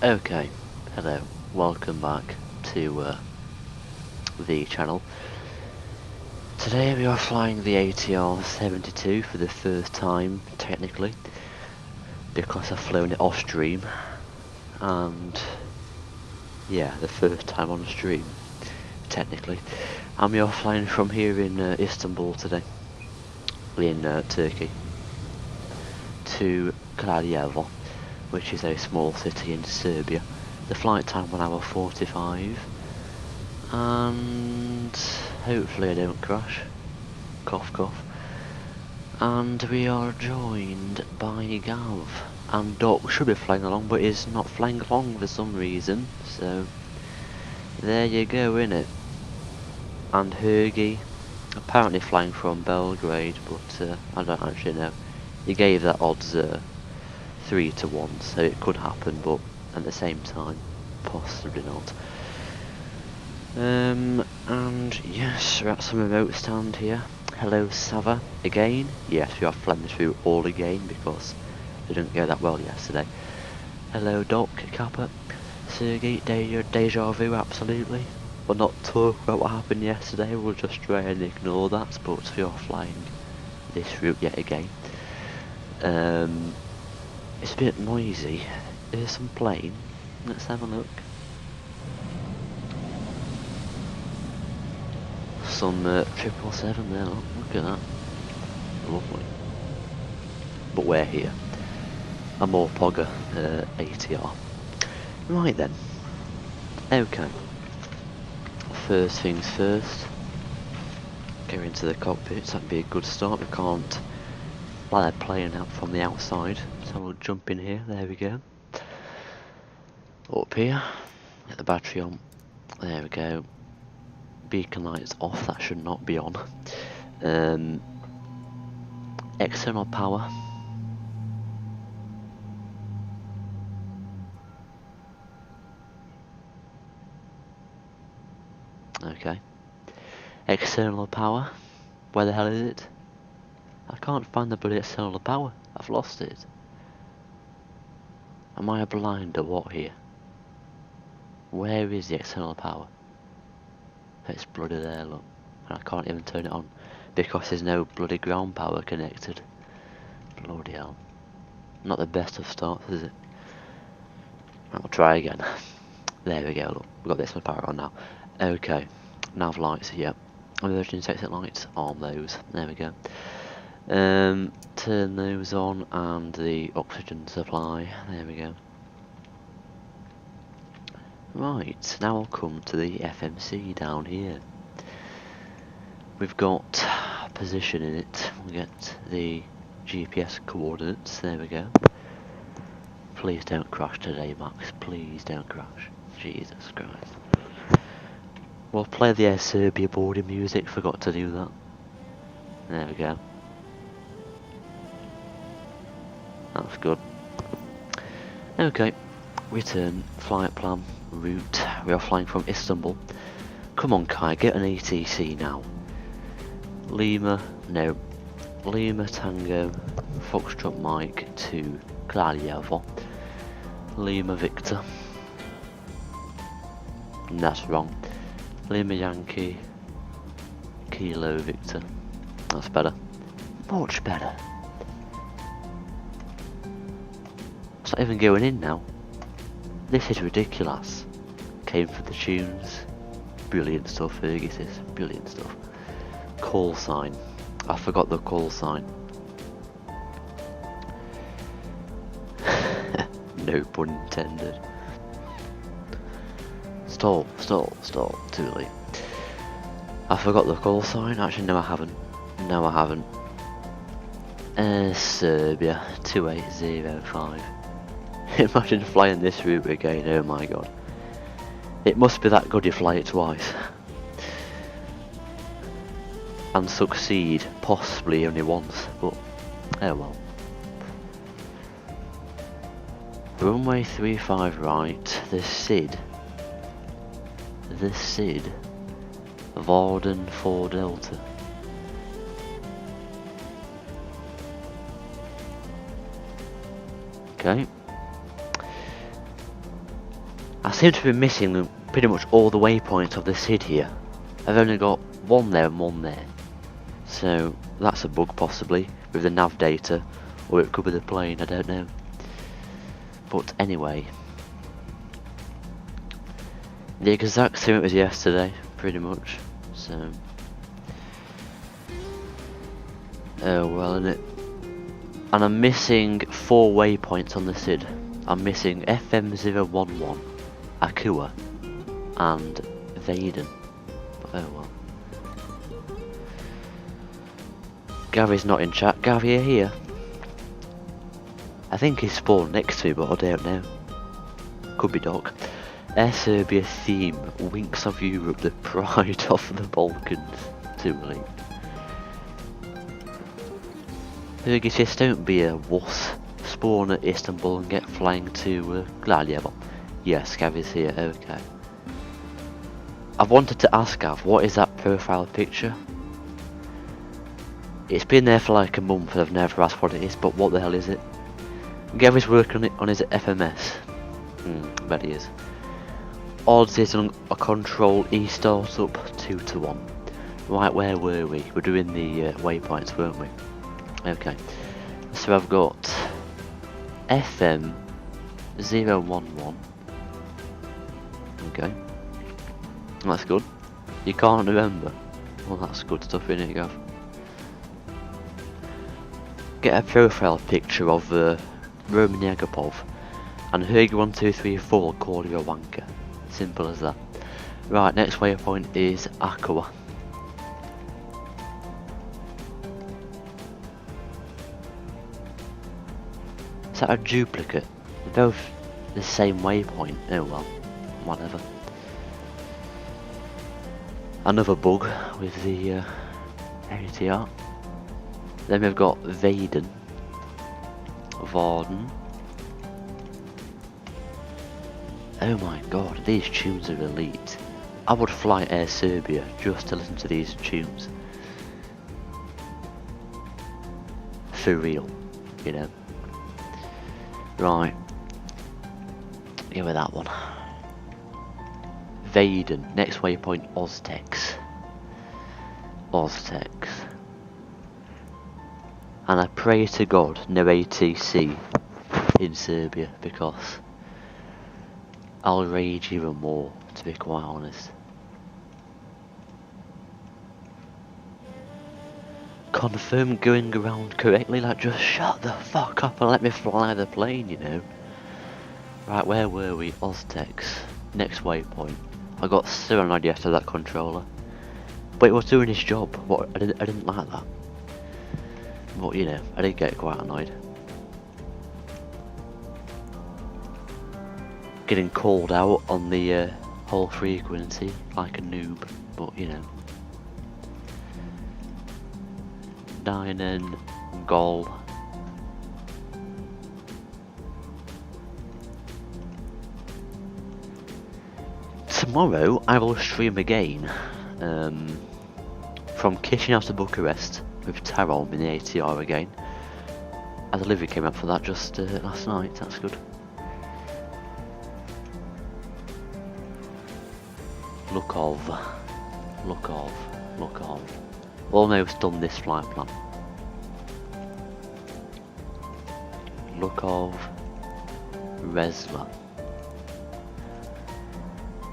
Okay, hello, welcome back to the channel. Today we are flying the ATR 72 for the first time, technically, because I've flown it off stream, and yeah, the first time on stream, technically. And we are flying from here in Istanbul today, in Turkey, to Kraljevo, which is a small city in Serbia. The flight time 1 hour 45, and hopefully I don't crash. Cough cough. And we are joined by Gav, and Doc should be flying along, but is not flying along for some reason, so there you go, innit? And Hergy, apparently flying from Belgrade, but I don't actually know. He gave that odds 3 to 1, so it could happen, but at the same time, possibly not. And yes, we're at some remote stand here. Hello Sava, again. Yes, we are flying this route all again because it didn't go that well yesterday. Hello Doc, Kappa, Sergey, deja vu, absolutely. We'll not talk about what happened yesterday, we'll just try and ignore that, but we are flying this route yet again. It's a bit noisy. There's some plane. Let's have a look. Some 777 there, look at that. Lovely. But we're here. A more pogger ATR. Right then. Okay. First things first. Go into the cockpit, that'd be a good start. We can't let that plane out from the outside. So we'll jump in here, there we go. Up here. Get the battery on. There we go. Beacon lights off, that should not be on. External power. Okay. External power. Where the hell is it? I can't find the bloody external power. I've lost it. Am I blind or what here? Where is the external power? It's bloody there, look. And I can't even turn it on because there's no bloody ground power connected. Bloody hell. Not the best of starts, is it? I'll try again. There we go, look. We've got this power on now. Okay. Nav lights, yep. Emergency exit lights on those. There we go. Turn those on and the oxygen supply. There we go. Right, now I'll come to the FMC down here. We've got position in it. We'll get the GPS coordinates. There we go. Please don't crash today, Max. Please don't crash. Jesus Christ. We'll play the Air Serbia boarding music. Forgot to do that. There we go. That's good. Okay. Return, flight plan, route. We are flying from Istanbul. Come on, Kai, get an ATC now. Lima, no. Lima Tango, Foxtrot Mike to Kraljevo. Lima Victor. That's wrong. Lima Yankee, Kilo Victor. That's better. Much better. It's not even going in now. This is ridiculous. Came for the tunes. Brilliant stuff, Fergus is. Brilliant stuff. Call sign. I forgot the call sign. No pun intended. Stall, stall, stall. Too late. I forgot the call sign. Actually, no I haven't. No I haven't. Serbia 2805. Imagine flying this route again, oh my god. It must be that good you fly it twice. And succeed, possibly only once, but oh well. Runway 35 right, the SID. Varden 4 Delta. Okay. I seem to be missing pretty much all the waypoints of the SID here. I've only got one there and one there. So that's a bug possibly with the nav data, or it could be the plane, I don't know. But anyway, the exact same it was yesterday, pretty much. So, oh well, innit? And I'm missing 4 waypoints on the SID. I'm missing FM011, Akua, and Vaden. But oh well. Gary's not in chat. Gary, are you here? I think he's spawned next to me, but I don't know. Could be Doc. Air Serbia theme, Winks of Europe, the pride of the Balkans. Too late. Just don't be a wuss. Spawn at Istanbul and get flying to Kraljevo. Yes, Gary's here, okay. I've wanted to ask Gav, what is that profile picture? It's been there for like a month and I've never asked what it is, but what the hell is it? Gary's working on it on his FMS. I bet he is. Odds is on a control E startup 2-1. Right, where were we? We're doing the waypoints, weren't we? Okay. So I've got FM011. Okay. That's good. You can't remember. Well, that's good stuff, innit, Gav? Get a profile picture of Roman Yagapov and JU2805 call you a wanker. Simple as that. Right, next waypoint is Akua. Is that a duplicate? They're both the same waypoint. Oh well, whatever. Another bug with the ATR. Then we've got Vaden, Varden. Oh my god, these tunes are elite. I would fly Air Serbia just to listen to these tunes. For real, you know. Right. Go with that one. Vaden, next waypoint Oztex. Oztex. And I pray to God no ATC in Serbia, because I'll rage even more, to be quite honest. Confirm going around correctly, like just shut the fuck up and let me fly the plane, you know. Right, where were we? Oztex. Next waypoint. I got so annoyed yesterday that controller. But it was doing its job. What? I didn't like that. But you know, I did get quite annoyed. Getting called out on the whole frequency like a noob, but you know. Dynan, Gol. Tomorrow I will stream again from Chisinau to Bucharest with Taron in the ATR again. A delivery came up for that just last night, that's good. Look of. Almost done this flight plan. Look of Resla.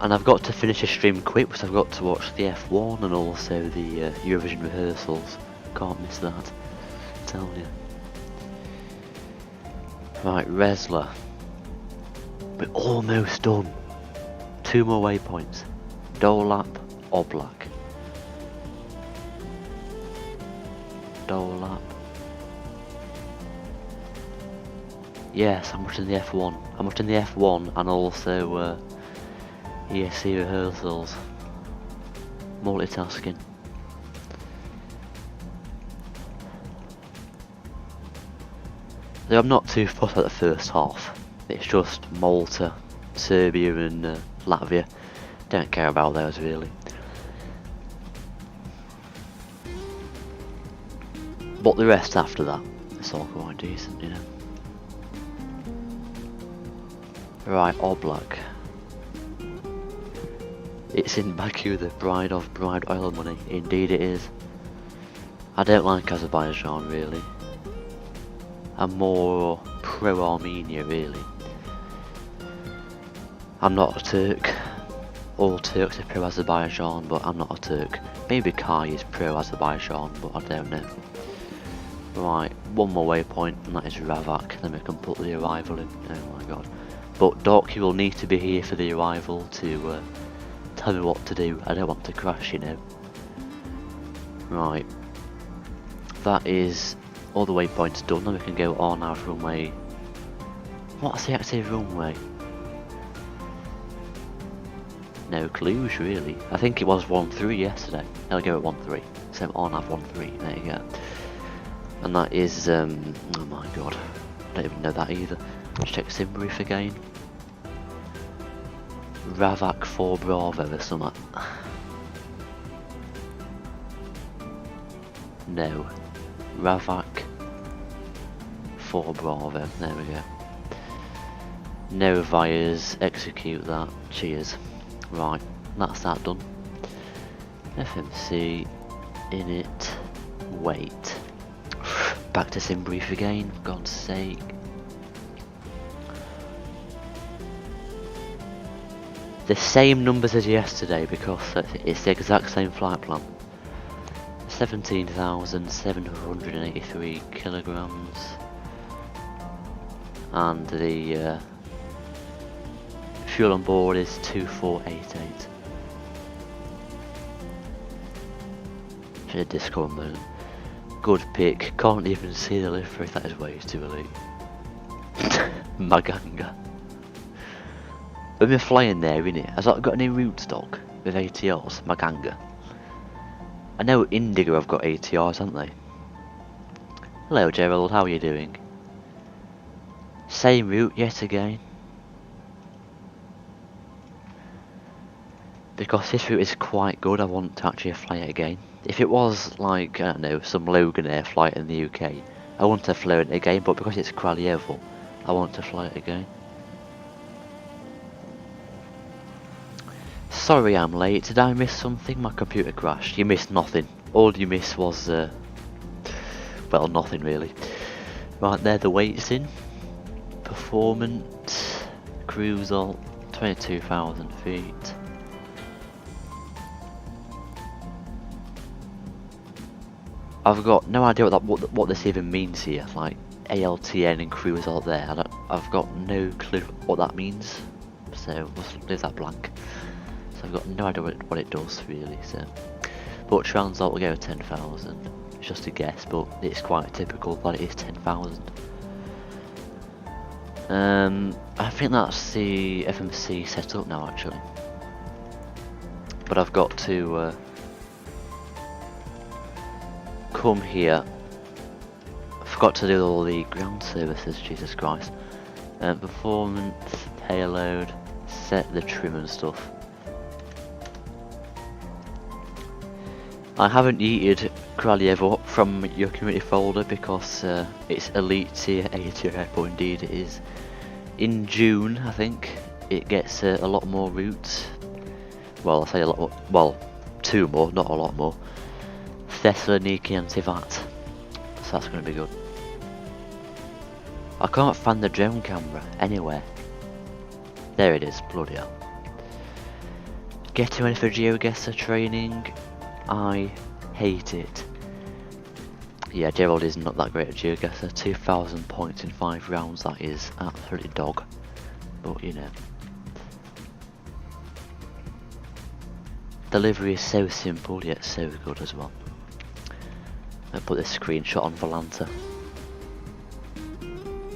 And I've got to finish the stream quick because I've got to watch the F1 and also the Eurovision rehearsals. Can't miss that, I tell you. Right, Resla. We're almost done. 2 more waypoints. Dolap, Oblak. Dolap. Yes, I'm watching the F1. I'm watching the F1 and also ESC rehearsals. Multitasking. Though I'm not too fussed at the first half. It's just Malta, Serbia and Latvia. Don't care about those really. But the rest after that, it's all quite decent, you know. Right, Oblak. It's in Baku, the bride of bride oil money. Indeed it is. I don't like Azerbaijan really. I'm more pro-Armenia really. I'm not a Turk. All Turks are pro-Azerbaijan, but I'm not a Turk. Maybe Kai is pro-Azerbaijan, but I don't know. Right, one more waypoint, and that is Ravak, then we can put the arrival in. Oh my god. But Doc, you will need to be here for the arrival to tell me what to do. I don't want to crash, you know. Right. That is all the waypoints done, and we can go on our runway. What's the active runway? No clues really. I think it was 1-3 yesterday. I'll go at 1-3. So on have 1-3. There you go. And that is oh my god. I don't even know that either. Let's check sim brief again. Ravak 4 Bravo or something. No. Ravak 4 Bravo. There we go. No Vires. Execute that. Cheers. Right, that's that done. FMC, init, wait. Back to sim brief again, for God's sake. The same numbers as yesterday because it's the exact same flight plan. 17,783 kilograms. And the fuel on board is 2488. Should have discovered moment. Good pick. Can't even see the livery. That is way too elite. Maganga. When we're flying there, innit? Has that got any route stock with ATRs? Maganga. I know Indigo have got ATRs, haven't they? Hello Gerald, how are you doing? Same route yet again. Because this route is quite good, I want to actually fly it again. If it was like, I don't know, some Logan Air flight in the UK, I wouldn't have flown it again, but because it's Kraljevo, I want to fly it again. Sorry I'm late, did I miss something? My computer crashed. You missed nothing. All you missed was, well, nothing really. Right there, the weights in. Performance, cruise alt, 22,000 feet. I've got no idea what this even means here, like ALTN and cruise alt there. I've got no clue what that means, so we'll leave that blank. So I've got no idea what it does really. So, but trans alt will go 10,000. It's just a guess, but it's quite typical that it is 10,000. I think that's the FMC set up now actually, but I've got to come here. I forgot to do all the ground services, Jesus Christ. Performance, payload, set the trim and stuff. I haven't yeeted Kraljevo up from your community folder because it's elite tier ATR airport, indeed it is. In June, I think, it gets a lot more routes. Well, I say a lot more, well, 2 more, not a lot more. Thessaloniki and Tivat. So that's going to be good. I can't find the drone camera anywhere. There it is, bloody hell. Getting ready for Geoguessr training. I hate it. Yeah, Gerald is not that great at Geoguessr. 2,000 points in 5 rounds, that is absolutely dog. But you know. Delivery is so simple yet so good as well. I'll put this screenshot on Volanta.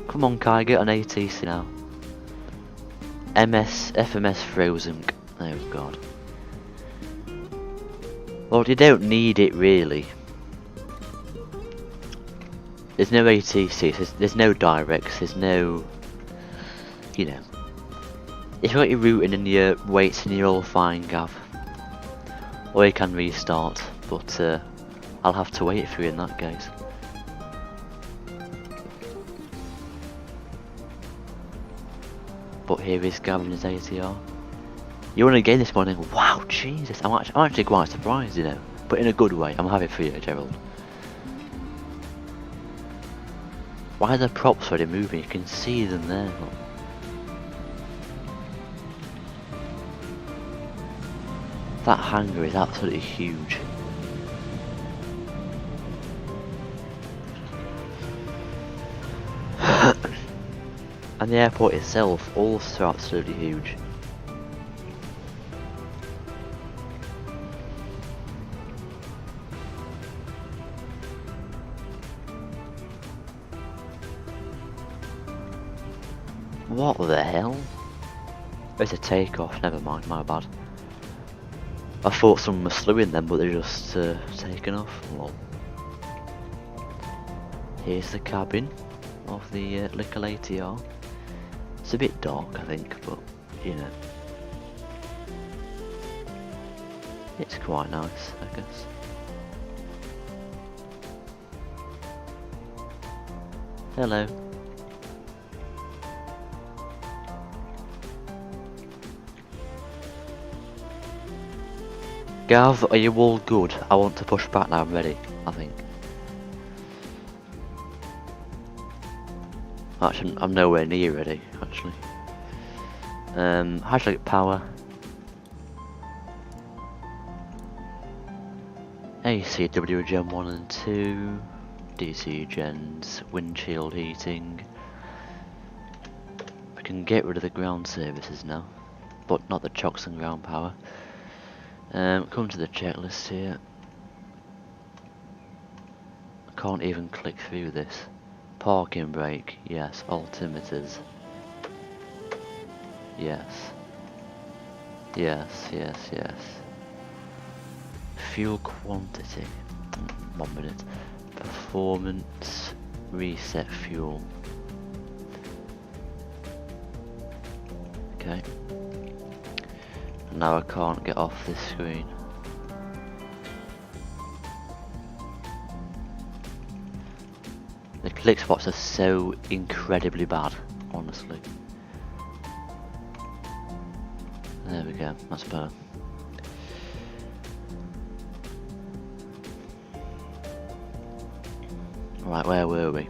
Come on Kai, get on ATC now. FMS frozen. Oh god. Well, you don't need it really. There's no ATC, there's no directs, there's no, you know. If you've got your routing and your weights and you're all fine, Gav. Or you can restart, but I'll have to wait for you in that case. But here is Gavin's ATR. You won again this morning. Wow, Jesus. I'm actually quite surprised, you know. But in a good way. I'm happy for you, Gerald. Why are the props already moving? You can see them there. Look. That hangar is absolutely huge. And the airport itself also absolutely huge. What the hell? It's a takeoff, never mind, my bad. I thought someone was slewing them, but they're just taking off. Lol. Here's the cabin of the little ATR. It's a bit dark, I think, but you know, it's quite nice, I guess. Hello. Gav, are you all good? I want to push back now, I'm ready, I think. Actually, I'm nowhere near ready, actually. Hydraulic power. AC, W Gen 1 and 2. DC gens, windshield heating. We can get rid of the ground services now, but not the chocks and ground power. Come to the checklist here. I can't even click through this. Parking brake, yes. Altimeters, yes. Yes, yes, yes. Fuel quantity, 1 minute. Performance, reset fuel. Okay. Now I can't get off this screen. The click spots are so incredibly bad, honestly. There we go, that's better. Right, where were we?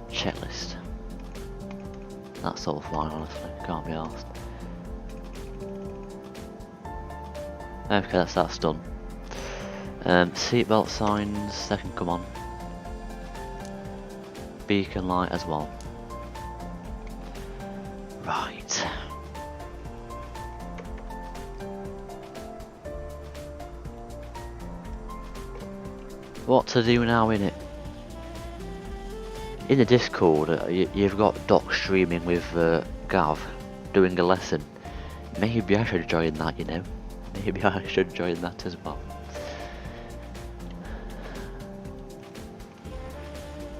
Checklist. That's all fine, honestly, can't be arsed. Okay, that's done. Seatbelt signs, they can come on. Beacon light as well. Right. What to do now in it? In the Discord, you've got Doc streaming with Gav doing a lesson. Maybe I should join that, you know. Maybe I should join that as well.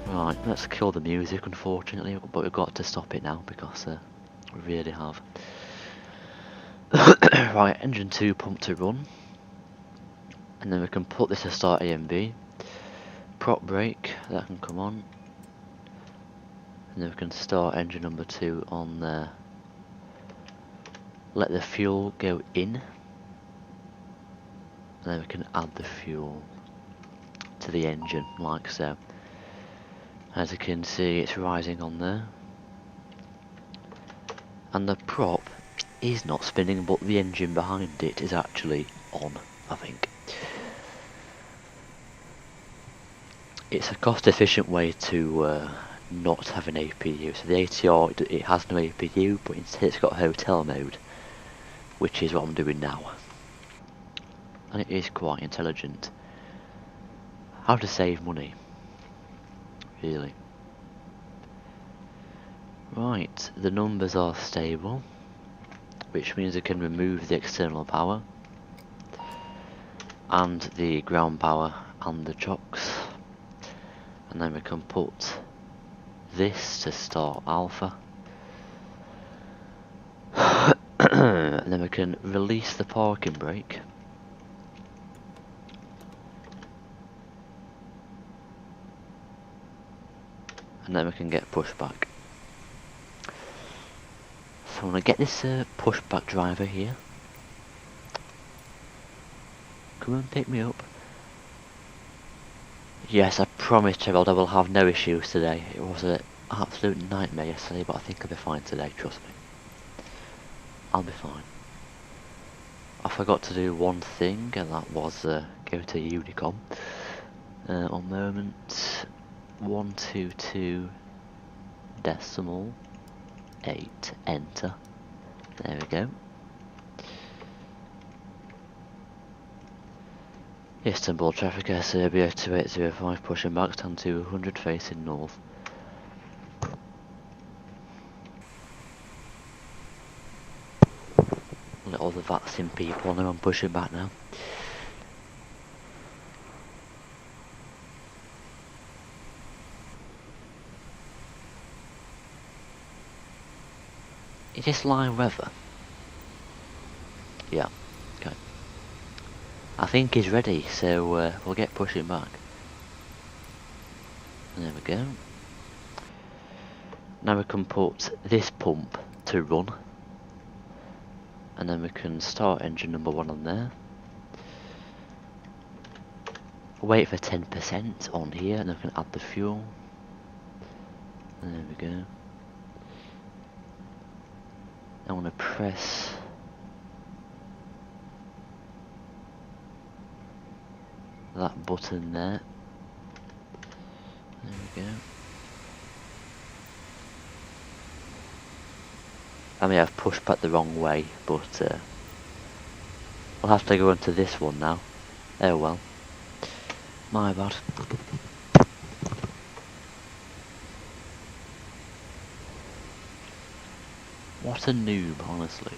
Right, let's kill the music, unfortunately, but we've got to stop it now because we really have. Right, engine 2 pump to run, and then we can put this to start AMB. Prop brake, that can come on, and then we can start engine number 2 on there. Let the fuel go in, and then we can add the fuel to the engine like so. As you can see, it's rising on there, and the prop is not spinning, but the engine behind it is actually on, I think. It's a cost efficient way to not have an APU. So the ATR, it has no APU, but instead it's got hotel mode, which is what I'm doing now. And it is quite intelligent. How to save money, really. Right, the numbers are stable, which means I can remove the external power and the ground power and the chocks, and then we can put this to start alpha, and then we can release the parking brake, and then we can get pushback. I'm gonna get this pushback driver here. Come and pick me up. Yes, I promise, Gerald, I will have no issues today. It was an absolute nightmare yesterday, but I think I'll be fine today, trust me. I'll be fine. I forgot to do one thing, and that was go to Unicom. One moment. 122 decimal 8, enter. There we go. Istanbul traffic air Serbia 2805 pushing back, stand to 100 facing north. Let all the vaccine people know I'm pushing back now. Is this live weather? Yeah, okay. I think he's ready, so we'll get pushing back. There we go. Now we can put this pump to run. And then we can start engine number 1 on there. Wait for 10% on here, and then we can add the fuel. And there we go. I want to press that button there. There we go. I may have pushed back the wrong way, but I'll have to go into this one now. Oh well. My bad. What a noob, honestly.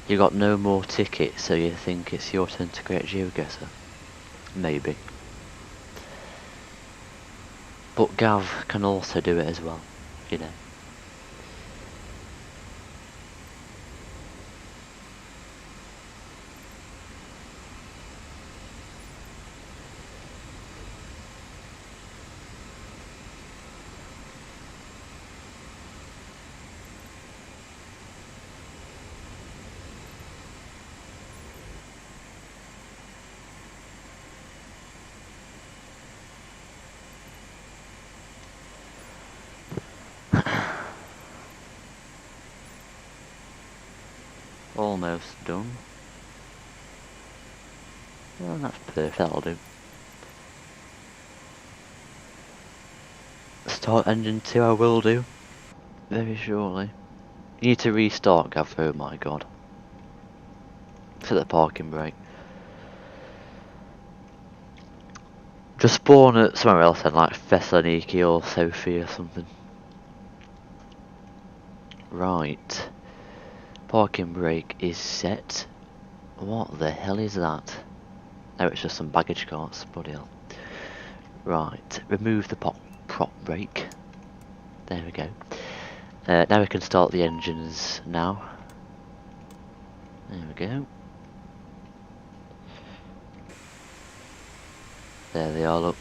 You got no more tickets, so you think it's your turn to create Geoguessr? Maybe. But Gav can also do it as well, you know. Almost done. Well, that's perfect, that'll do. Start engine 2, I will do. Very shortly. You need to restart, Gav, oh my god. Set the parking brake. Just spawn at somewhere else then, like Thessaloniki or Sofia or something. Right. Parking brake is set. What the hell is that? Oh, it's just some baggage carts, bloody hell. Right, remove the prop brake. There we go. Now we can start the engines now. There we go. There they are, look.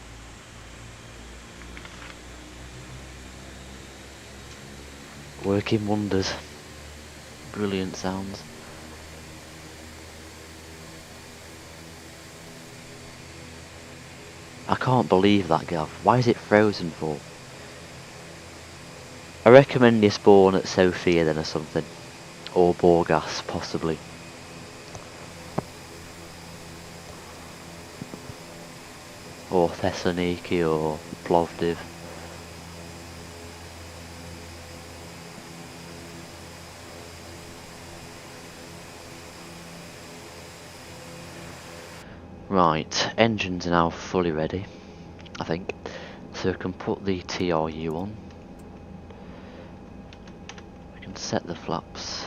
Working wonders. Brilliant sounds. I can't believe that, Gav. Why is it frozen for? I recommend you spawn at Sofia then or something. Or Borgas, possibly. Or Thessaloniki or Plovdiv. Right, engines are now fully ready, I think. So we can put the TRU on. We can set the flaps.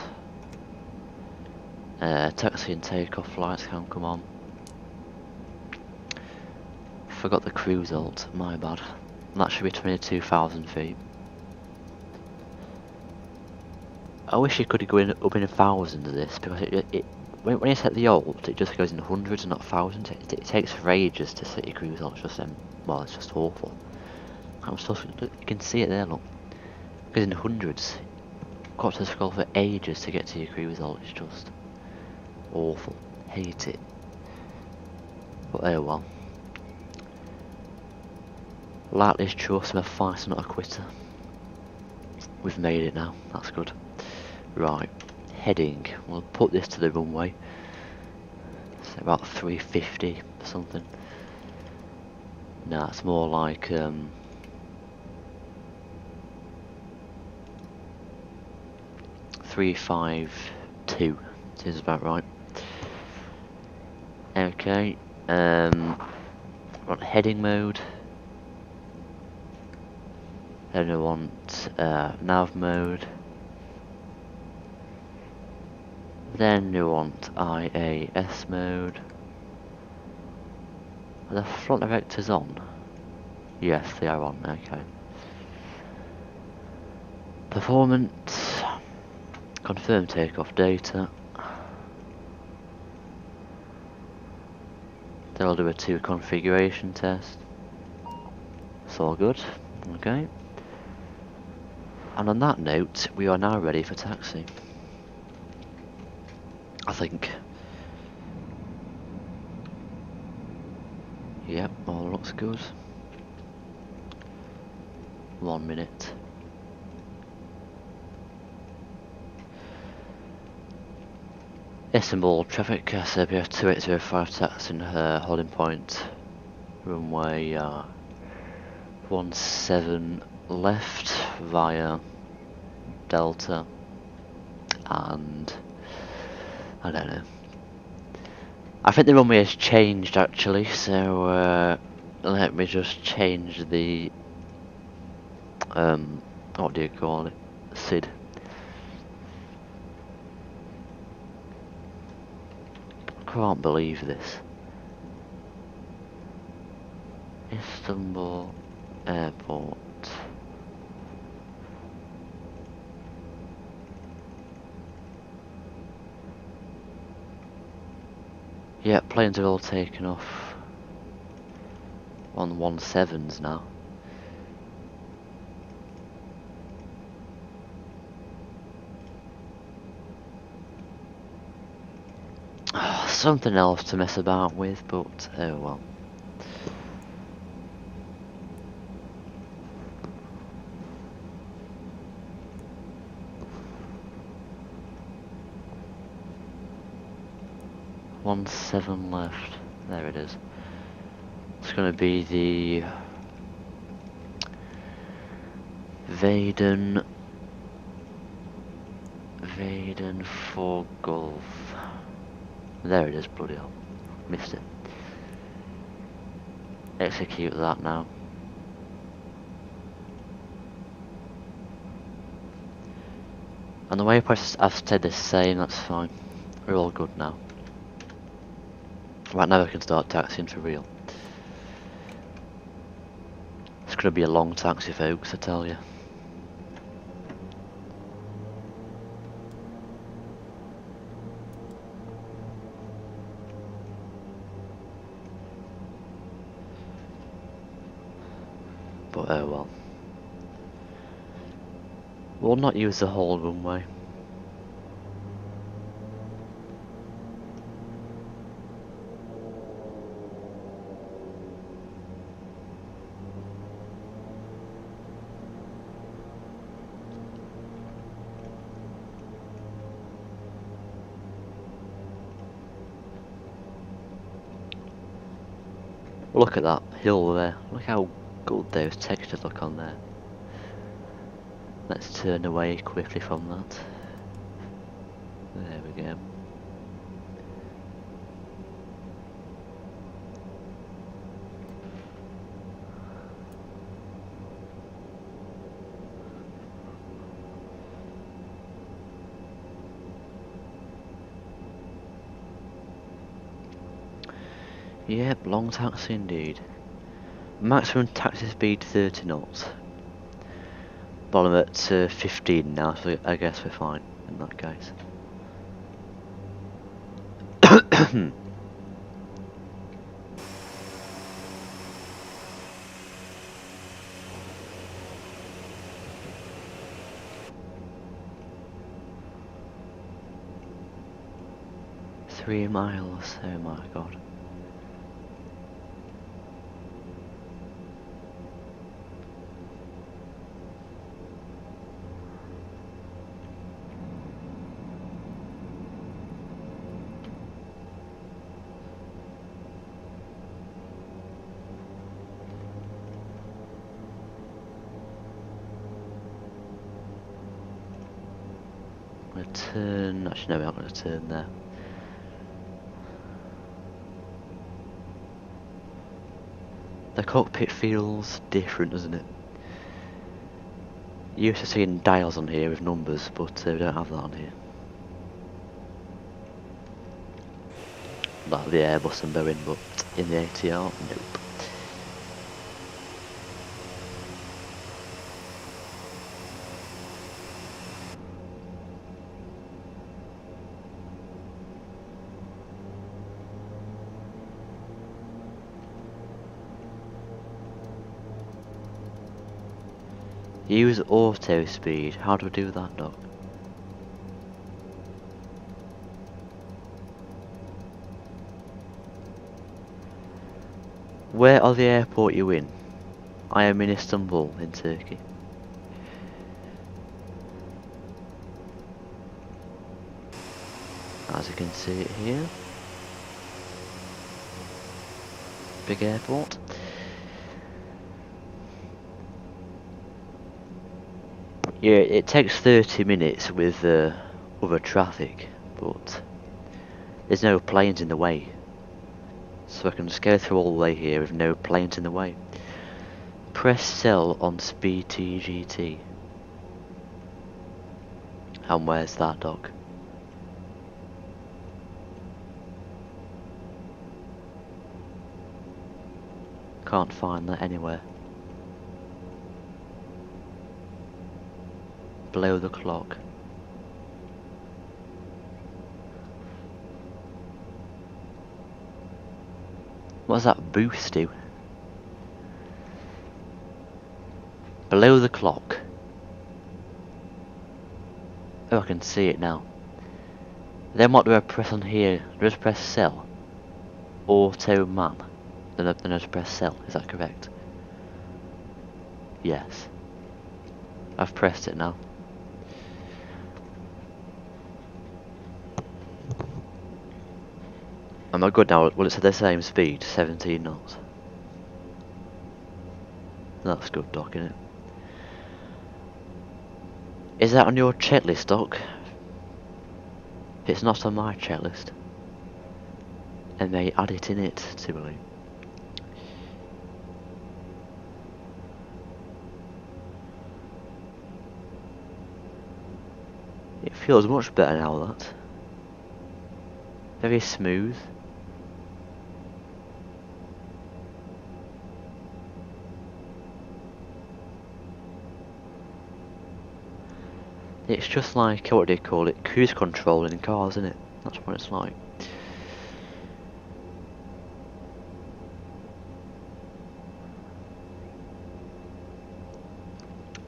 Taxi and takeoff flights can come on. Forgot the cruise alt, my bad. That should be 22,000 feet. I wish you could go up in thousands of this, because when you set the alt, it just goes in hundreds and not thousands. It takes for ages to set your cruise alt. It's just well, it's just awful. You can see it there, look. It goes in hundreds. Got to scroll for ages to get to your cruise alt. It's just awful. Hate it. But oh well. Lightly trust, I'm a fighter, not a quitter. We've made it now. That's good. Right, heading. We'll put this to the runway. It's about 350 or something. Nah, it's more like 352. Seems about right. Okay. On heading mode. Then we want nav mode. Then we want IAS mode. Are the front vectors on? Yes, they are on, okay. Performance. Confirm takeoff data. Then I'll do a 2 configuration test. It's all good, okay. And on that note, we are now ready for taxi. I think. Yep, all looks good. 1 minute. Istanbul traffic, Serbia 2805 taxi holding point. Runway 17 left via Delta and I don't know. I think the runway has changed actually, so let me just change the what do you call it? SID. I can't believe this. Istanbul Airport. Yeah, planes are all taken off on 17s now. Oh, something else to mess about with, but oh well. One 7 left. There it is. It's going to be the Vaden for Golf. There it is, bloody hell. Missed it. Execute that now. And the way I've said the same, that's fine. We're all good now. Right, now we can start taxiing for real. It's gonna be a long taxi, folks, I tell you. But oh well. We'll not use the whole runway. Look at that hill there. Look how good those textures look on there. Let's turn away quickly from that. There we go. Yep, long taxi indeed. Maximum taxi speed 30 knots. Well, I'm at 15 now, so I guess we're fine in that case. 3 miles, oh my god. I'm gonna turn, actually no, we're not gonna turn there. The cockpit feels different, doesn't it? Used to seeing dials on here with numbers, but we don't have that on here. Like the Airbus and Boeing, but in the ATR, nope. Use auto speed. How do I do that, Doc? Where are the airport you in? I am in Istanbul, in Turkey. As you can see it here. Big airport. Yeah, it takes 30 minutes with other traffic, but there's no planes in the way. So I can just go through all the way here with no planes in the way. Press cell on speed TGT. And where's that, Doc? Can't find that anywhere. Below the clock. What does that boost do? Below the clock. Oh, I can see it now. Then what do I press on here? Do I just press cell? Auto man. Then I just press cell, is that correct? Yes. I've pressed it now. Am I good now? Well, it's at the same speed, 17 knots. That's good, Doc, isn't it? Is that on your checklist, Doc? It's not on my checklist. And they add it in it, to believe. It feels much better now, that. Very smooth. It's just like, what do you call it, cruise control in cars, isn't it? That's what it's like.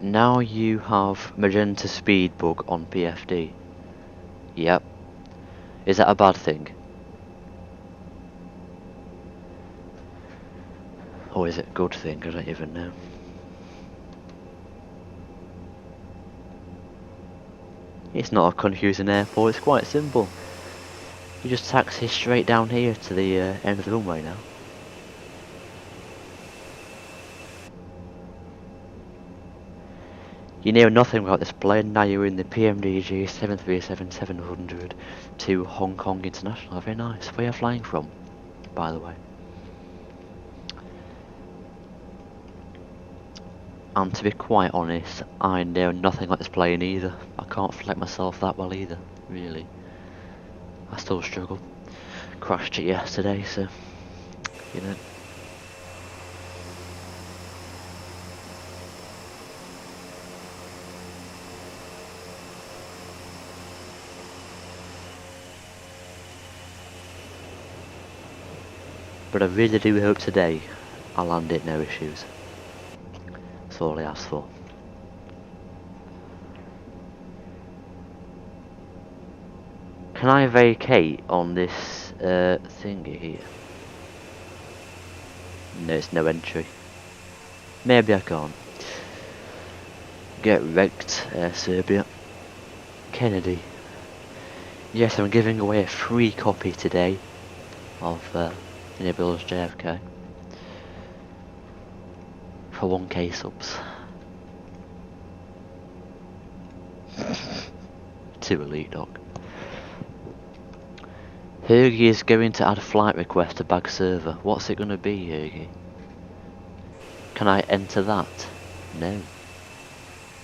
Now you have magenta speed bug on PFD. Yep. Is that a bad thing? Or is it a good thing? I don't even know. It's not a confusing airport, it's quite simple. You just taxi straight down here to the end of the runway now. You know nothing about this plane, now you're in the PMDG 737-700 to Hong Kong International. Very nice. Where are you flying from, by the way? And to be quite honest, I know nothing like this plane either. I can't flight myself that well either, really. I still struggle. Crashed it yesterday, so you know. But I really do hope today I land it no issues. That's all I ask for. Can I vacate on this thingy here? No, it's no entry. Maybe I can't. Get wrecked, Serbia. Kennedy. Yes, I'm giving away a free copy today of Nibbles JFK for 1k subs. 2 elite dog. Hergy is going to add a flight request to bag server. What's it going to be, Hergy? Can I enter that? No,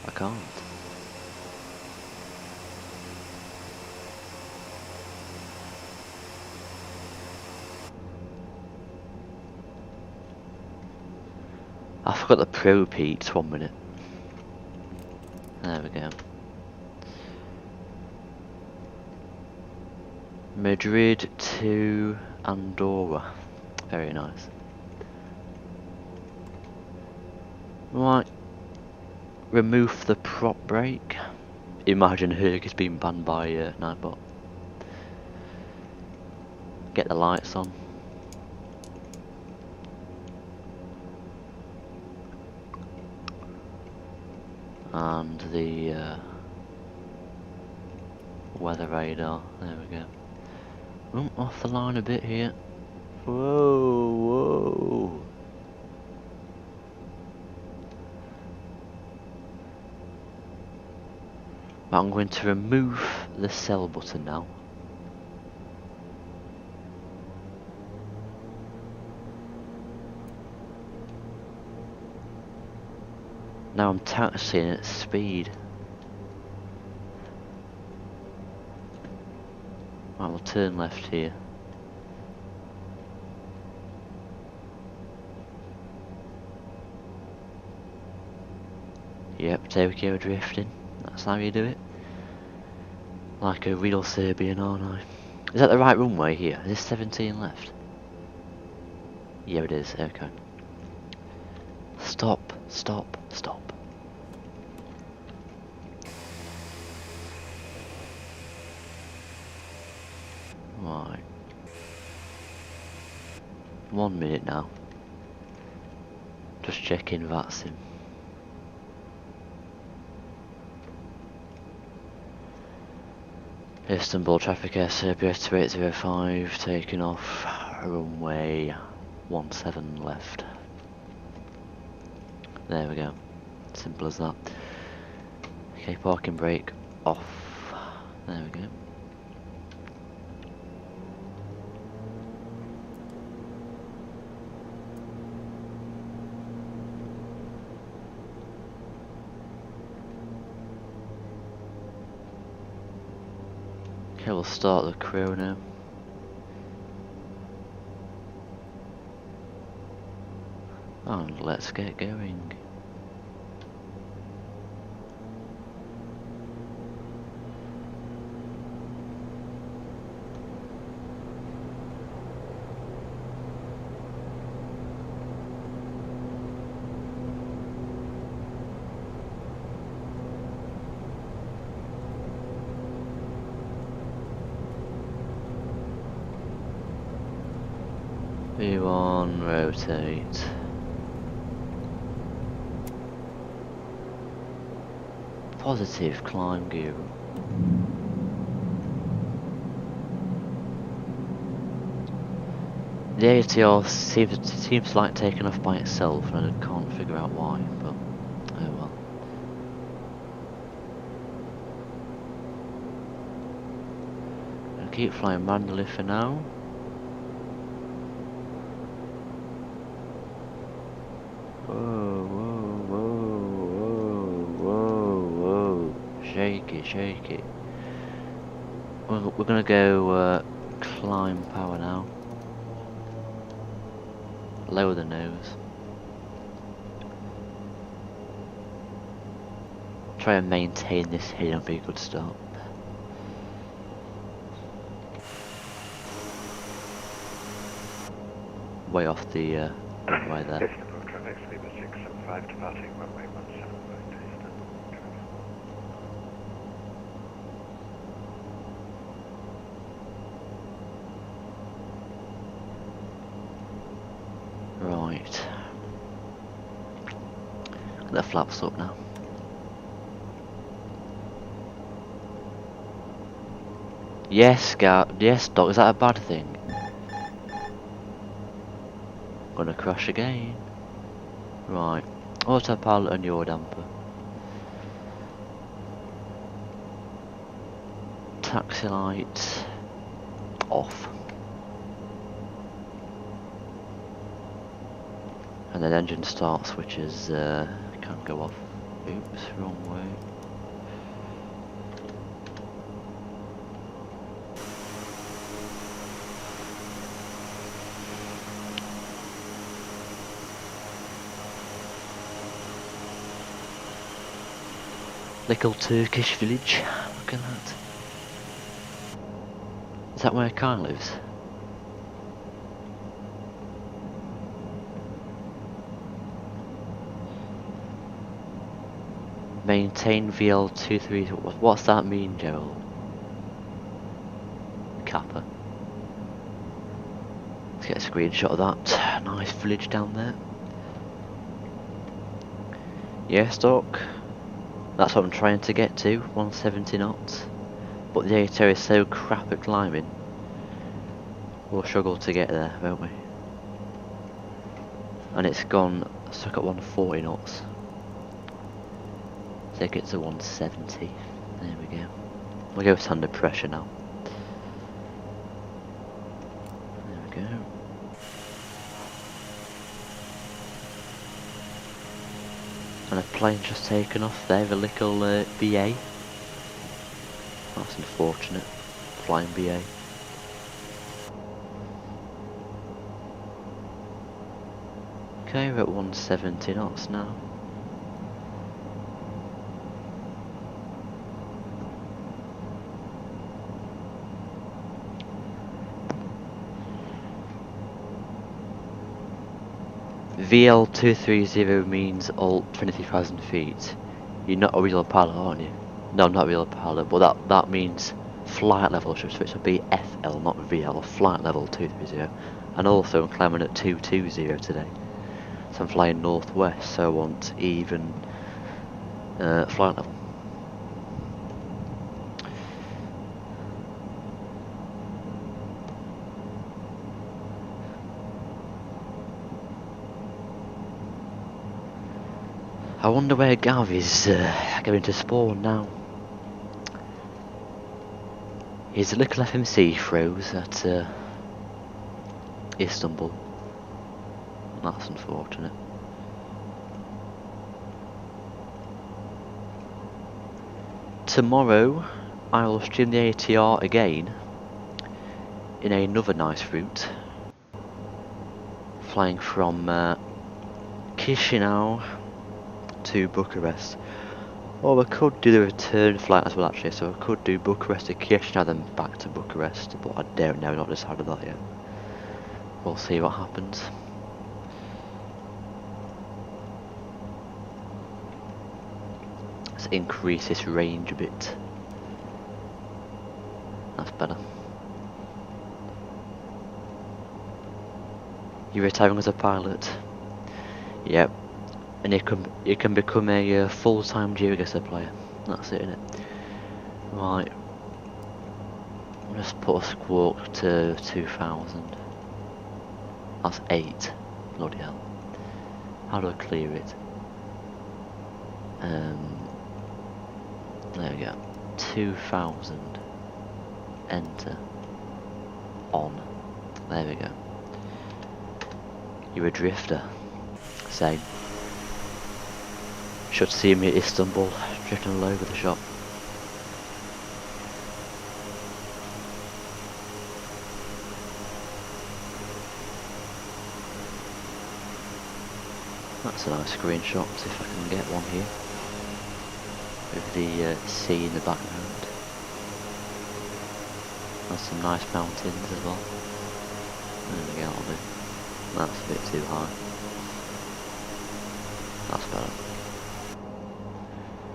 I can't. I forgot the pro peats, 1 minute. There we go. Madrid to Andorra. Very nice. Right. Remove the prop brake. Imagine Herc has been banned by Nightbot. Get the lights on. And the weather radar. There we go. Off the line a bit here. Whoa, whoa. I'm going to remove the sell button now. Now I'm taxiing at speed. Right, we'll turn left here. Yep, Tokyo drifting. That's how you do it. Like a real Serbian, aren't I? Is that the right runway here? Is this 17 left? Yeah, it is. Okay. Stop, stop, stop. Right. 1 minute now. Just checking that's in. Istanbul traffic air Serbia 2805 taking off runway 17 left. There we go. Simple as that. Okay, parking brake off. There we go. Okay, we'll start the crew now. And let's get going. V1 rotate. Positive climb gear. The ATR seems like taking off by itself, and I can't figure out why, but oh well. I'll keep flying manually for now. Whoa, whoa, whoa, whoa, whoa, whoa. Shake it, shake it. We're gonna go climb power now. Lower the nose. Try and maintain this here and be a good start. Way off the runway there. Istanbul traffic, Sleeper 675, departing runway 17 right to Istanbul. Right. Get the flaps up now. Yes, yes, Doc, is that a bad thing? Gonna crash again. Right. Autopilot and yaw damper. Taxi light off. And then engine start switches can't go off. Oops, wrong way. Little Turkish village. Look at that. Is that where Kai lives? Maintain VL23. What's that mean, Gerald? Kappa. Let's get a screenshot of that. Nice village down there. Yes, Doc. That's what I'm trying to get to, 170 knots. But the ATR is so crap at climbing, we'll struggle to get there, won't we? And it's gone stuck at 140 knots. Take it to 170. There we go. We'll go under pressure now. There we go. And a plane just taken off there, a little BA. That's unfortunate. Flying BA. Okay, we're at 170 knots now. VL230 means alt 23,000 feet. You're not a real pilot, aren't you? No, I'm not a real pilot, but that means flight level, so it should be FL, not VL, flight level 230. And also I'm climbing at 220 today. So I'm flying northwest, so I want even flight level. I wonder where Gav is going to spawn now. His little FMC froze at Istanbul. That's unfortunate. Tomorrow I will stream the ATR again in another nice route, flying from Chisinau to Bucharest. Or I could do the return flight as well actually, so I could do Bucharest to Chisinau then back to Bucharest, but I don't know, not decided that yet. We'll see what happens. Let's increase this range a bit. That's better. You're retiring as a pilot? Yep. And you can become a full-time Geoguessr player. That's it, innit? Right. Let's put a squawk to 2000. That's 8. Bloody hell. How do I clear it? There we go. 2000. Enter. On. There we go. You're a drifter. Same. Should see me at Istanbul, drifting all over the shop. That's a nice screenshot, see if I can get one here. With the sea in the background. There's some nice mountains as well. There we go, I'll do. That's a bit too high. That's better.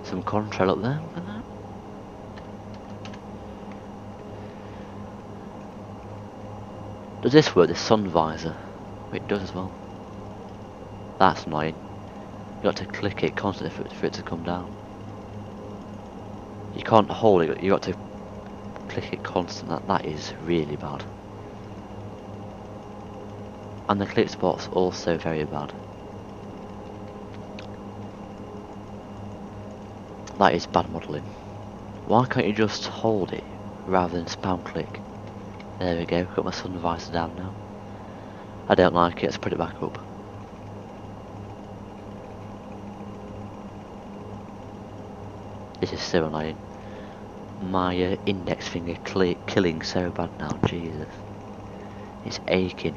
Some contrail up there, look at that. Does this work, the sun visor? It does as well. That's annoying. You got to click it constantly for it to come down. You can't hold it, you got to click it constantly. That is really bad. And the click spot's also very bad. That is bad modelling. Why can't you just hold it rather than spam click? There we go, got my sun visor down now. I don't like it, let's put it back up. This is so annoying. My index finger killing so bad now, Jesus. It's aching.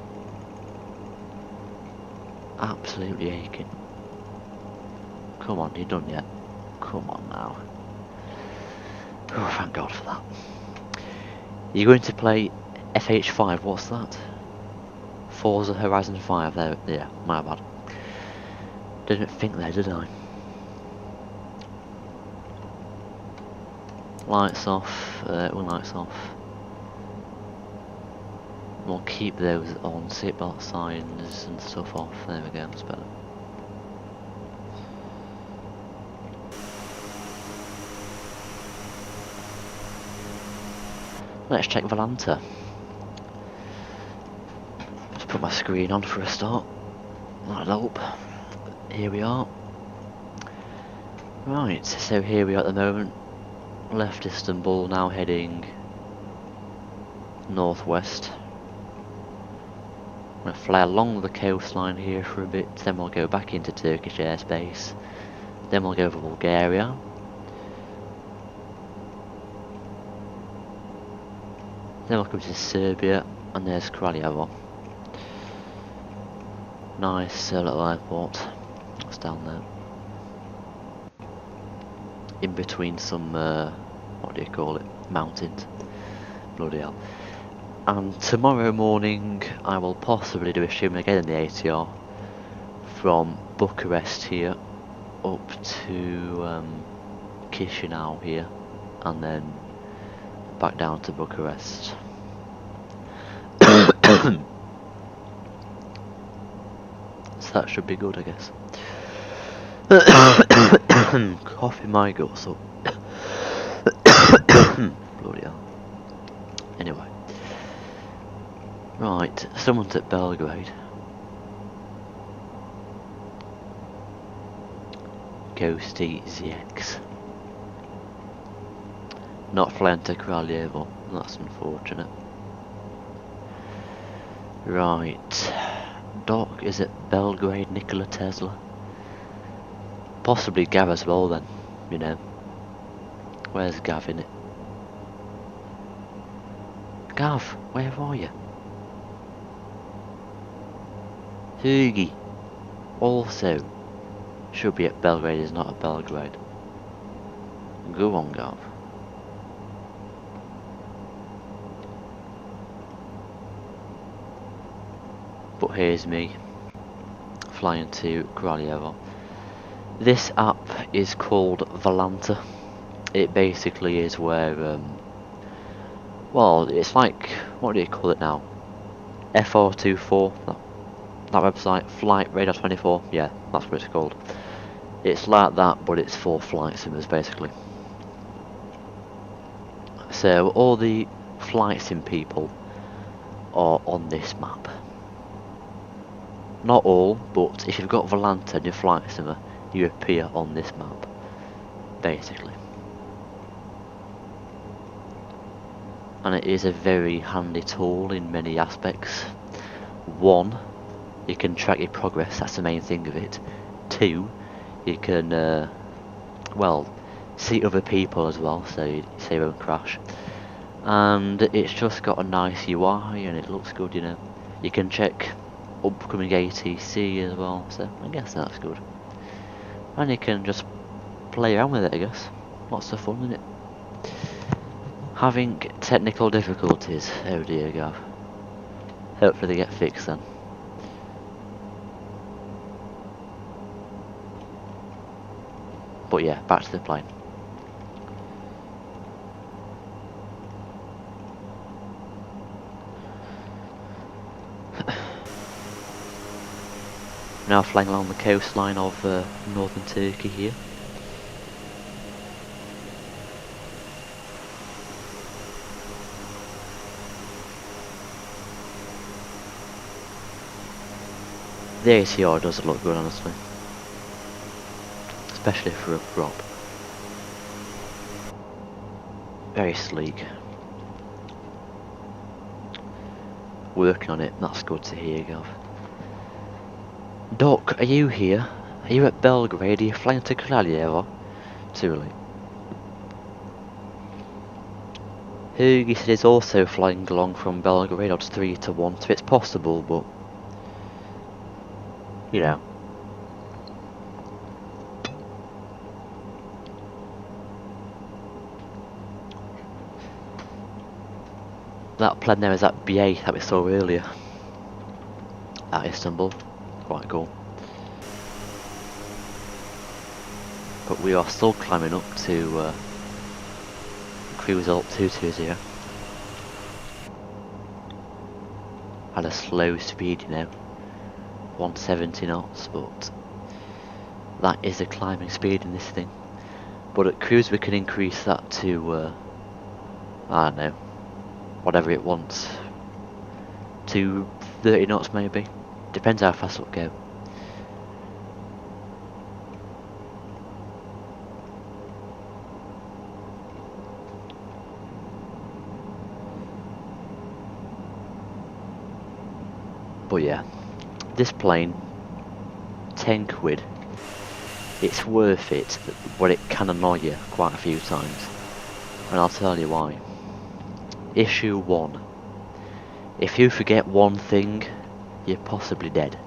Absolutely aching. Come on, you done yet? Come on now. Oh, thank God for that. You're going to play FH5, what's that? Forza Horizon 5, there, yeah, my bad. Didn't think there, did I? Lights off, all lights off. We'll keep those on, seatbelt signs and stuff off, there we go, that's better. Let's check Volanta. Just put my screen on for a start. That'll help. Here we are. Right, so here we are at the moment. Left Istanbul, now heading northwest. I'm going to fly along the coastline here for a bit, then we'll go back into Turkish airspace. Then we'll go over Bulgaria. Then we'll come to Serbia, and there's Kraljevo. Nice little airport. It's down there. In between some, what do you call it? Mountains. Bloody hell. And tomorrow morning I will possibly do a stream again in the ATR. From Bucharest here up to Chisinau here. And then back down to Bucharest. So that should be good, I guess. Coughing my guts up. Bloody hell. Anyway. Right, someone's at Belgrade. Ghosty ZX. Not flying to Kraljevo, that's unfortunate. Right, Doc is at Belgrade, Nikola Tesla. Possibly Gav as well then, you know. Where's Gav in it? Gav, where are you? Hoogie also should be at Belgrade, is not at Belgrade. Go on, Gav. But here's me flying to Kraljevo. This app is called Volanta. It basically is where, well, it's like, what do you call it now? FR24, that website, Flight Radar 24, yeah, that's what it's called. It's like that, but it's for flight simmers, basically. So, all the flight sim people are on this map. Not all, but if you've got Volanta and you're flight simmer, you appear on this map, basically. And it is a very handy tool in many aspects. One, you can track your progress, that's the main thing of it. Two, you can, well, see other people as well, so you won't crash. And it's just got a nice UI and it looks good, you know. You can check upcoming ATC as well, so I guess that's good. And you can just play around with it, I guess. Lots of fun, isn't it? Having technical difficulties. Oh dear God. Hopefully they get fixed then. But yeah, back to the plane. Now flying along the coastline of northern Turkey here. The ATR doesn't look good, honestly. Especially for a prop. Very sleek. Working on it, that's good to hear, Gav. Doc, are you here? Are you at Belgrade? Are you flying to Kraljevo? Too late. Hugi said he's also flying along from Belgrade, odds 3 to 1, so it's possible, but you know. That plane there is that BA that we saw earlier at Istanbul. Quite cool. But we are still climbing up to cruise alt 220. At a slow speed, you know, 170 knots, but that is a climbing speed in this thing. But at cruise we can increase that to I don't know, whatever it wants, to 30 knots maybe. Depends how fast it'll go. But yeah, this plane, 10 quid, it's worth it, but it can annoy you quite a few times. And I'll tell you why. Issue 1. If you forget one thing, you're possibly dead.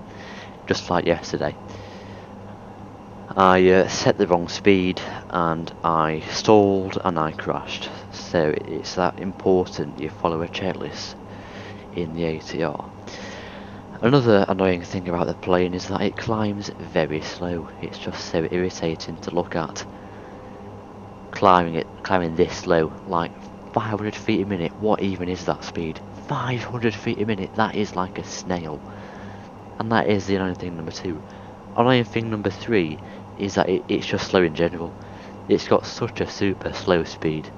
Just like yesterday. I set the wrong speed and I stalled and I crashed. So it's that important you follow a checklist in the ATR. Another annoying thing about the plane is that it climbs very slow. It's just so irritating to look at. Climbing this slow, like 500 feet a minute. What even is that speed? 500 feet a minute, that is like a snail. And that is the annoying thing number 2. Annoying thing number 3 is that it's just slow in general. It's got such a super slow speed.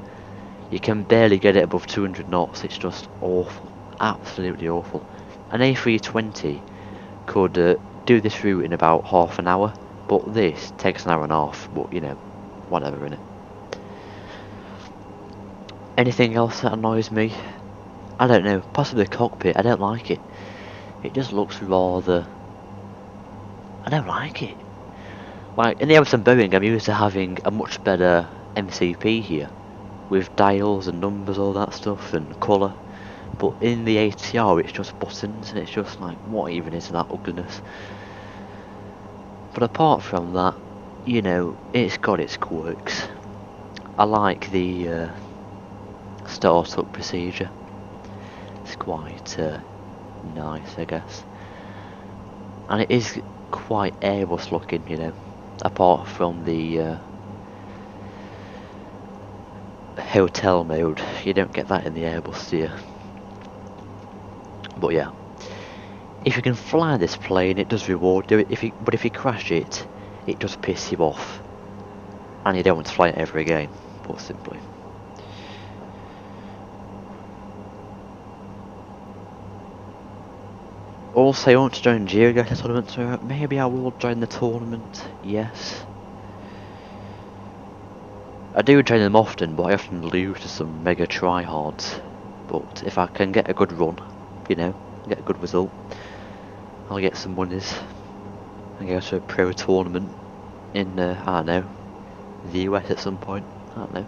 You can barely get it above 200 knots, it's just awful. Absolutely awful. An A320 could do this route in about half an hour, but this takes an hour and a half, but you know, whatever, innit. Anything else that annoys me? I don't know, possibly the cockpit. I don't like it. It just looks rather... I don't like it. Like, in the Airbus and Boeing, I'm used to having a much better MCP here, with dials and numbers, all that stuff, and colour. But in the ATR, it's just buttons, and it's just like, what even is that ugliness? But apart from that, you know, it's got its quirks. I like the startup procedure. It's quite nice, I guess. And it is quite Airbus looking, you know, apart from the hotel mode. You don't get that in the Airbus, do you? But yeah, if you can fly this plane, it does reward you. But if you crash it, it does piss you off, and you don't want to fly it ever again, put simply. Also, I want to join Geoguessr tournament, so maybe I will join the tournament, yes. I do join them often, but I often lose to some mega tryhards. But if I can get a good run, you know, get a good result, I'll get some monies and go to a pro tournament in, I don't know, the US at some point, I don't know.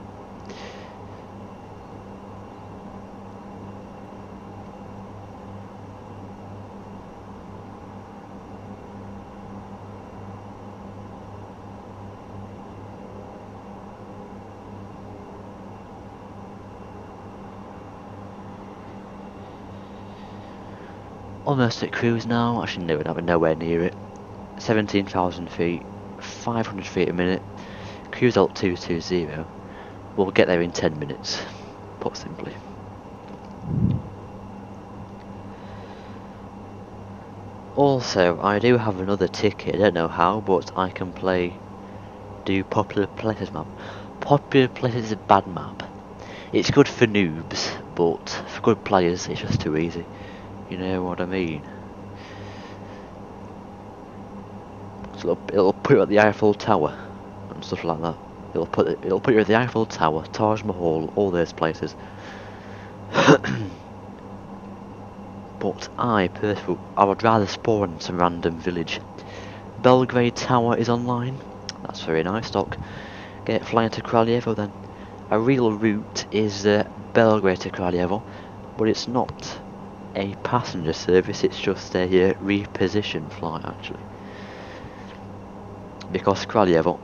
Almost at cruise now. Actually, no, we're nowhere near it. 17,000 feet, 500 feet a minute. Cruise alt 220. We'll get there in 10 minutes, put simply. Also, I do have another ticket. I don't know how, but I can do Popular Places map. Popular Places is a bad map. It's good for noobs, but for good players, it's just too easy. You know what I mean? So it'll put you at the Eiffel Tower and stuff like that. It'll put you at the Eiffel Tower, Taj Mahal, all those places. But I would rather spawn in some random village. Belgrade Tower is online. That's very nice, Doc. Get flying to Kraljevo then. A real route is Belgrade to Kraljevo, but it's not a passenger service, it's just a reposition flight actually. Because Kraljevo,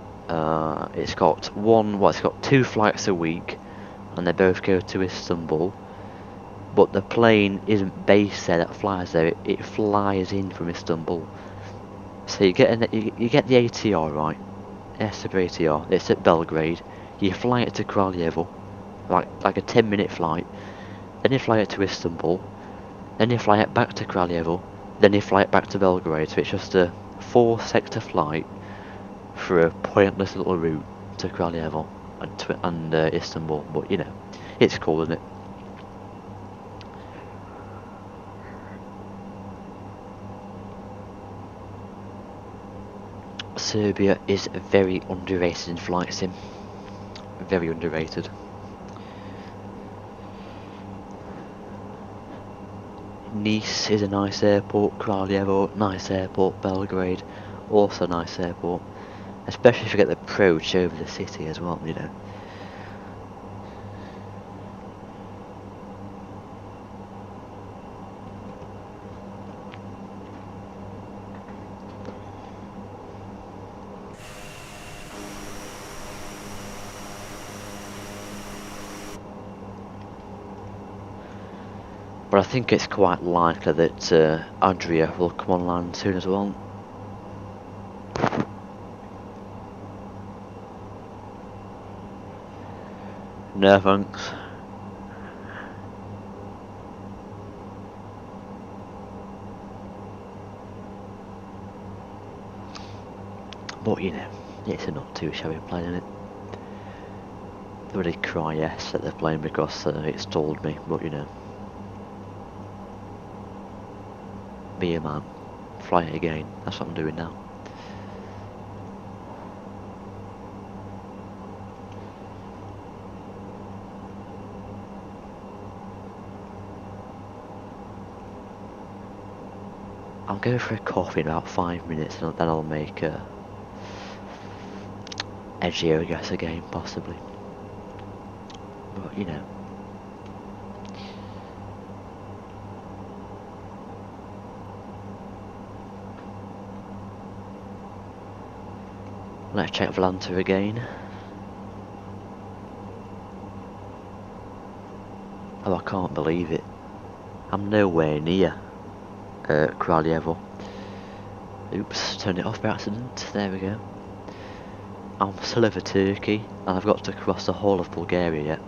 it's got 2 flights a week, and they both go to Istanbul. But the plane isn't based there that flies there. It flies in from Istanbul. So you get the ATR, right? ATR. It's at Belgrade. You fly it to Kraljevo, like a 10-minute flight. Then you fly it to Istanbul. Then you fly it back to Kraljevo. Then you fly it back to Belgrade. So it's just a 4-sector flight for a pointless little route to Kraljevo and Istanbul. But you know, it's cool, isn't it? Serbia is very underrated in flight sim. Very underrated. Nice is a nice airport, Kraljevo, nice airport, Belgrade, also nice airport. Especially if you get the approach over the city as well, you know. But I think it's quite likely that Adria will come on land soon as well. No thanks. But you know, it's a not too shabby plane, isn't it? They really cry yes that they're playing because it stalled me, but you know. Be a man. Fly it again. That's what I'm doing now. I'll go for a coffee in about 5 minutes and then I'll make a Geoguessr game possibly. But you know. Let's check Volanta again. Oh, I can't believe it. I'm nowhere near Kraljevo. Oops, turned it off by accident. There we go. I'm still over Turkey, and I've got to cross the whole of Bulgaria yet.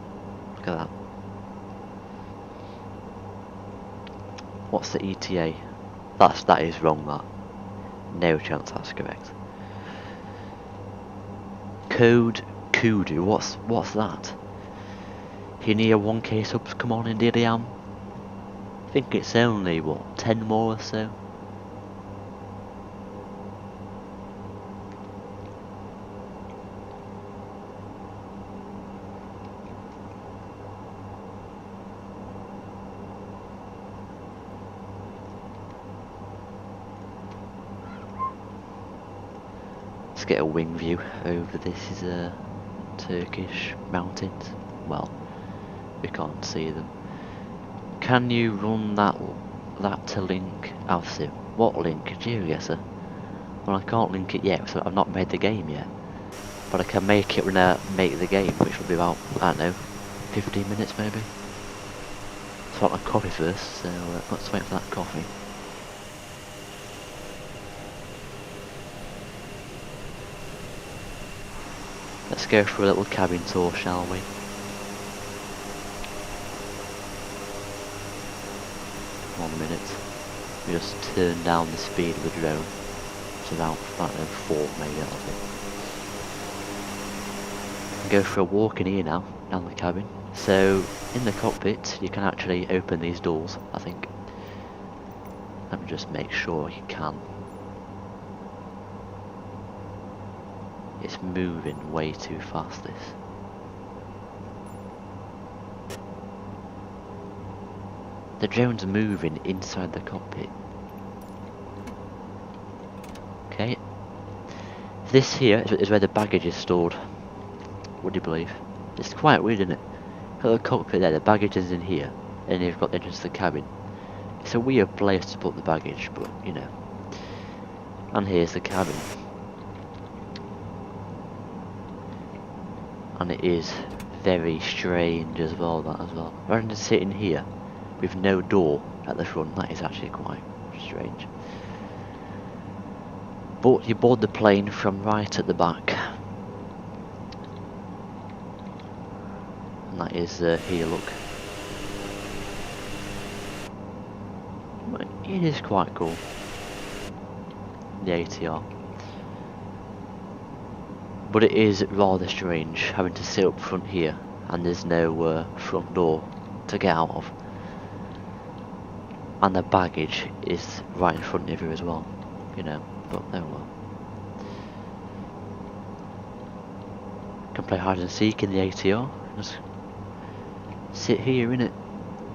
Look at that. What's the ETA? That is wrong, that. No chance that's correct. Code Kudu, what's that? You near 1k subs, come on indeed I am. I think it's only, what, 10 more or so? Let's get a wing view over this is Turkish mountains. Well, we can't see them. Can you run that to link Alsim? What link? Geoguessr? Well, I can't link it yet, so I've not made the game yet. But I can make it when I make the game, which will be about, I don't know, 15 minutes maybe. So I want a coffee first, so let's wait for that coffee. Let's go for a little cabin tour, shall we? One minute. We just turn down the speed of the drone to about, I don't know, 4 maybe, that'll be. Go for a walk in here now, down the cabin. So, in the cockpit, you can actually open these doors, I think. Let me just make sure you can. It's moving way too fast, this. The drone's moving inside the cockpit. Okay. This here is where the baggage is stored. What do you believe? It's quite weird, isn't it? Got the cockpit there, the baggage is in here, and you've got the entrance to the cabin. It's a weird place to put the baggage, but you know. And here's the cabin. And it is very strange as well, that as well. Rather than sitting here with no door at the front, that is actually quite strange. But you board the plane from right at the back. And that is here, look. It is quite cool. The ATR. But it is rather strange having to sit up front here and there's no front door to get out of. And the baggage is right in front of you as well, you know, but oh well. Can play hide and seek in the ATR. Just sit here, innit?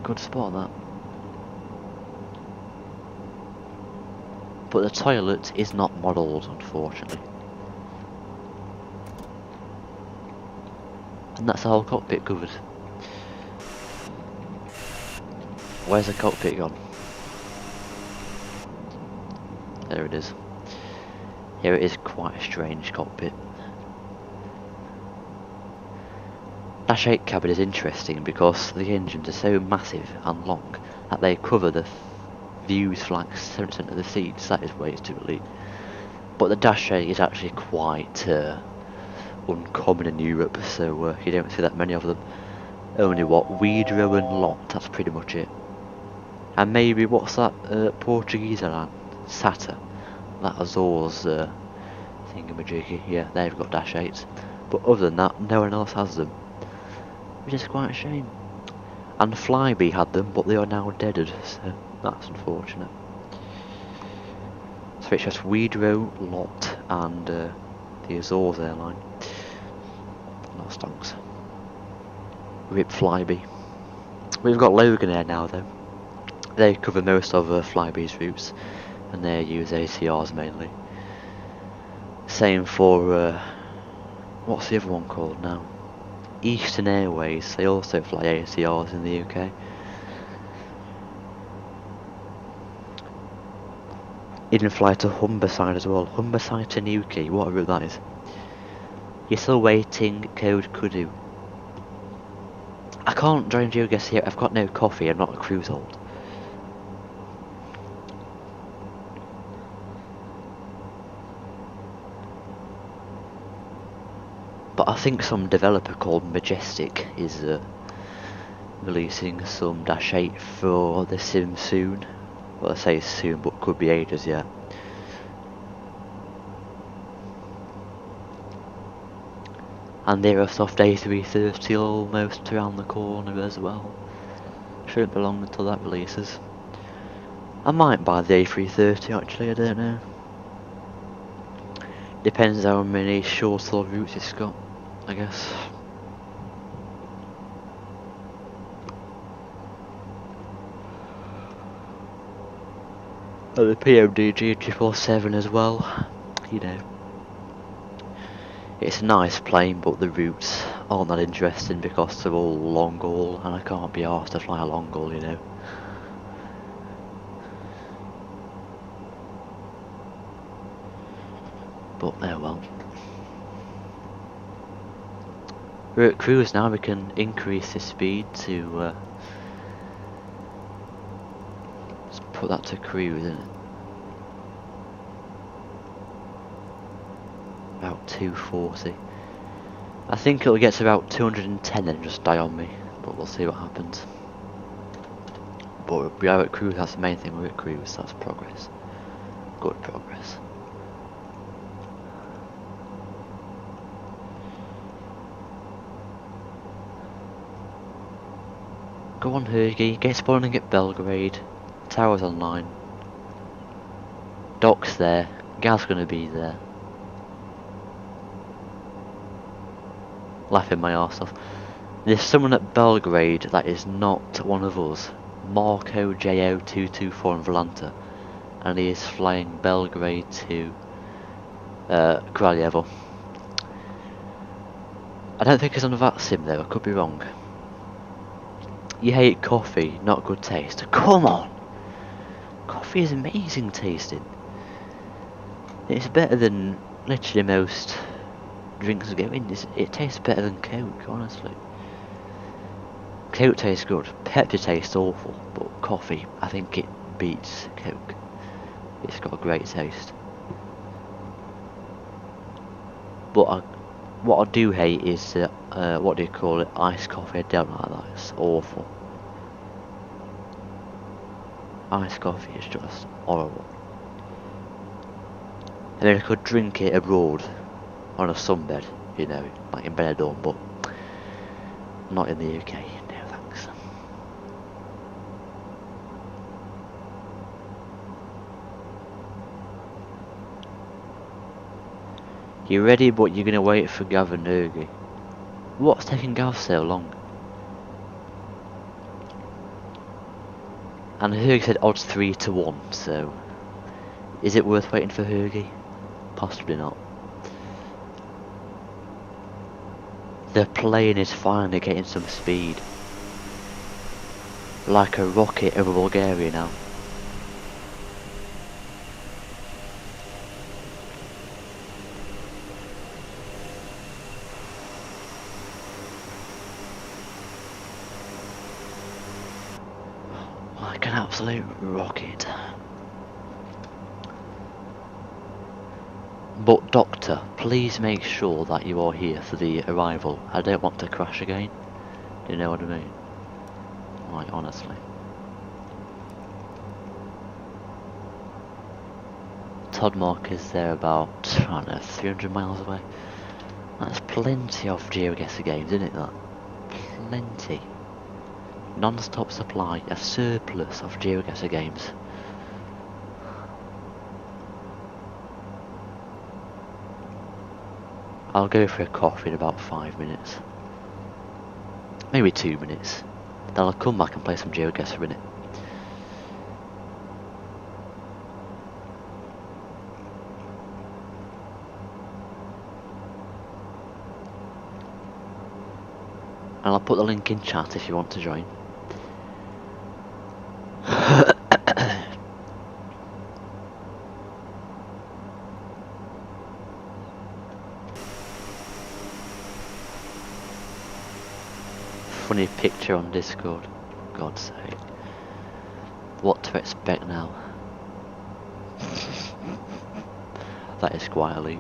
Good spot, that. But the toilet is not modelled, unfortunately. And that's the whole cockpit covered. Where's the cockpit gone? There it is. Here it is, quite a strange cockpit. Dash 8 cabin is interesting because the engines are so massive and long that they cover the views for like 7% of the seats. That is way too elite. But the Dash 8 is actually quite uncommon in Europe, so you don't see that many of them. Only what, Widro and Lot, that's pretty much it. And maybe, what's that Portuguese airline? Sata. That Azores thingamajiggy. Yeah, they've got Dash 8s. But other than that, no one else has them. Which is quite a shame. And Flybe had them, but they are now deaded, so that's unfortunate. So it's just Widro, Lot, and the Azores airline. No stonks. Rip Flybe. We've got Logan Air now though. They cover most of Flybe's routes, and they use ATRs mainly. Same for what's the other one called now? Eastern Airways. They also fly ATRs in the UK. Even fly to Humberside as well. Humberside to Newquay, what a route that is. You're still waiting, code Kudu. I can't join Geoguessr yet, I've got no coffee, I'm not a cruise hold. But I think some developer called Majestic is releasing some Dash 8 for the sim soon. Well, I say soon, but could be ages yet. And the Aerosoft A330 almost around the corner as well. Shouldn't be long until that releases. I might buy the A330 actually, I don't know. Depends how many short-haul routes it's got, I guess. The PMDG 777 as well, you know. It's a nice plane, but the routes aren't that interesting because they're all long haul, and I can't be asked to fly a long haul, you know. But oh well. We're at cruise now, we can increase the speed to let's put that to cruise, isn't it? About 240. I think it'll get to about 210 and just die on me, but we'll see what happens. But we are at cruise, that's the main thing, we're at cruise, that's progress. Good progress. Go on Hergy, get spawning at Belgrade, tower's online. Doc's there, Gal's gonna be there. Laughing my arse off. There's someone at Belgrade that is not one of us. Marco JU2805 in Volanta. And he is flying Belgrade to Kraljevo. I don't think he's on a VAT sim though, I could be wrong. You hate coffee, not good taste. Come on! Coffee is amazing tasting. It's better than literally most drinks going. It tastes better than Coke, honestly. Coke tastes good, Pepsi tastes awful, but coffee, I think it beats Coke. It's got a great taste. But what I do hate is, what do you call it, iced coffee. I don't like that, it's awful. Iced coffee is just horrible. I mean, I could drink it abroad on a sunbed, you know, like in Benidorm, but not in the UK, no thanks. You're ready, but you're gonna wait for Gav and Ergy. What's taking Gav so long? And Hergy said odds 3-1, so is it worth waiting for Hergy? Possibly not. The plane is finally getting some speed. Like a rocket over Bulgaria now. Like an absolute rocket. But Doctor, please make sure that you are here for the arrival. I don't want to crash again. Do you know what I mean? Like, honestly. Toddmark is there about, I don't know, 300 miles away. That's plenty of Geoguessr games, isn't it, that? Plenty. Non-stop supply, a surplus of Geoguessr games. I'll go for a coffee in about 5 minutes. Maybe 2 minutes. Then I'll come back and play some Geoguessr in it. And I'll put the link in chat if you want to join. Funny picture on Discord. God's sake. What to expect now? That is quite elite.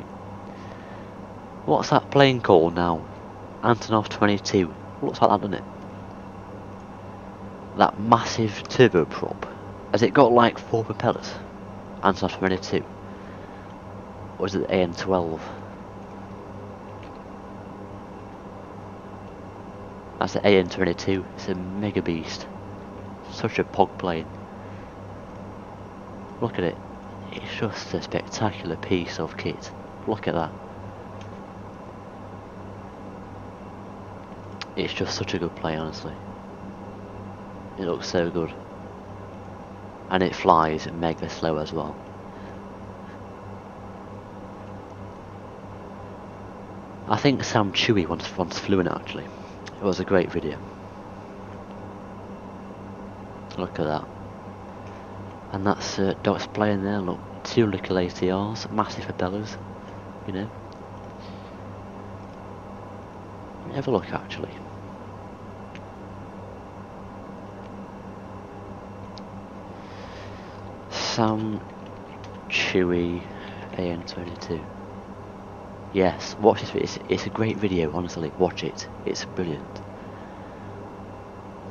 What's that plane called now? Antonov 22. Looks like that, doesn't it? That massive turboprop. Has it got like 4 propellers? Antonov 22. Or is it the AN-12? That's the AN-22. It's a mega beast. Such a pog plane. Look at it. It's just a spectacular piece of kit. Look at that. It's just such a good plane, honestly. It looks so good. And it flies mega slow as well. I think Sam Chewy once flew in it actually. It was a great video. Look at that. And that's Doc's plane there, look. 2 little ATRs, massive propellers, you know. Have a look actually. Sam Chewy AN-22. Yes, watch this. It's a great video, honestly. Watch it. It's brilliant.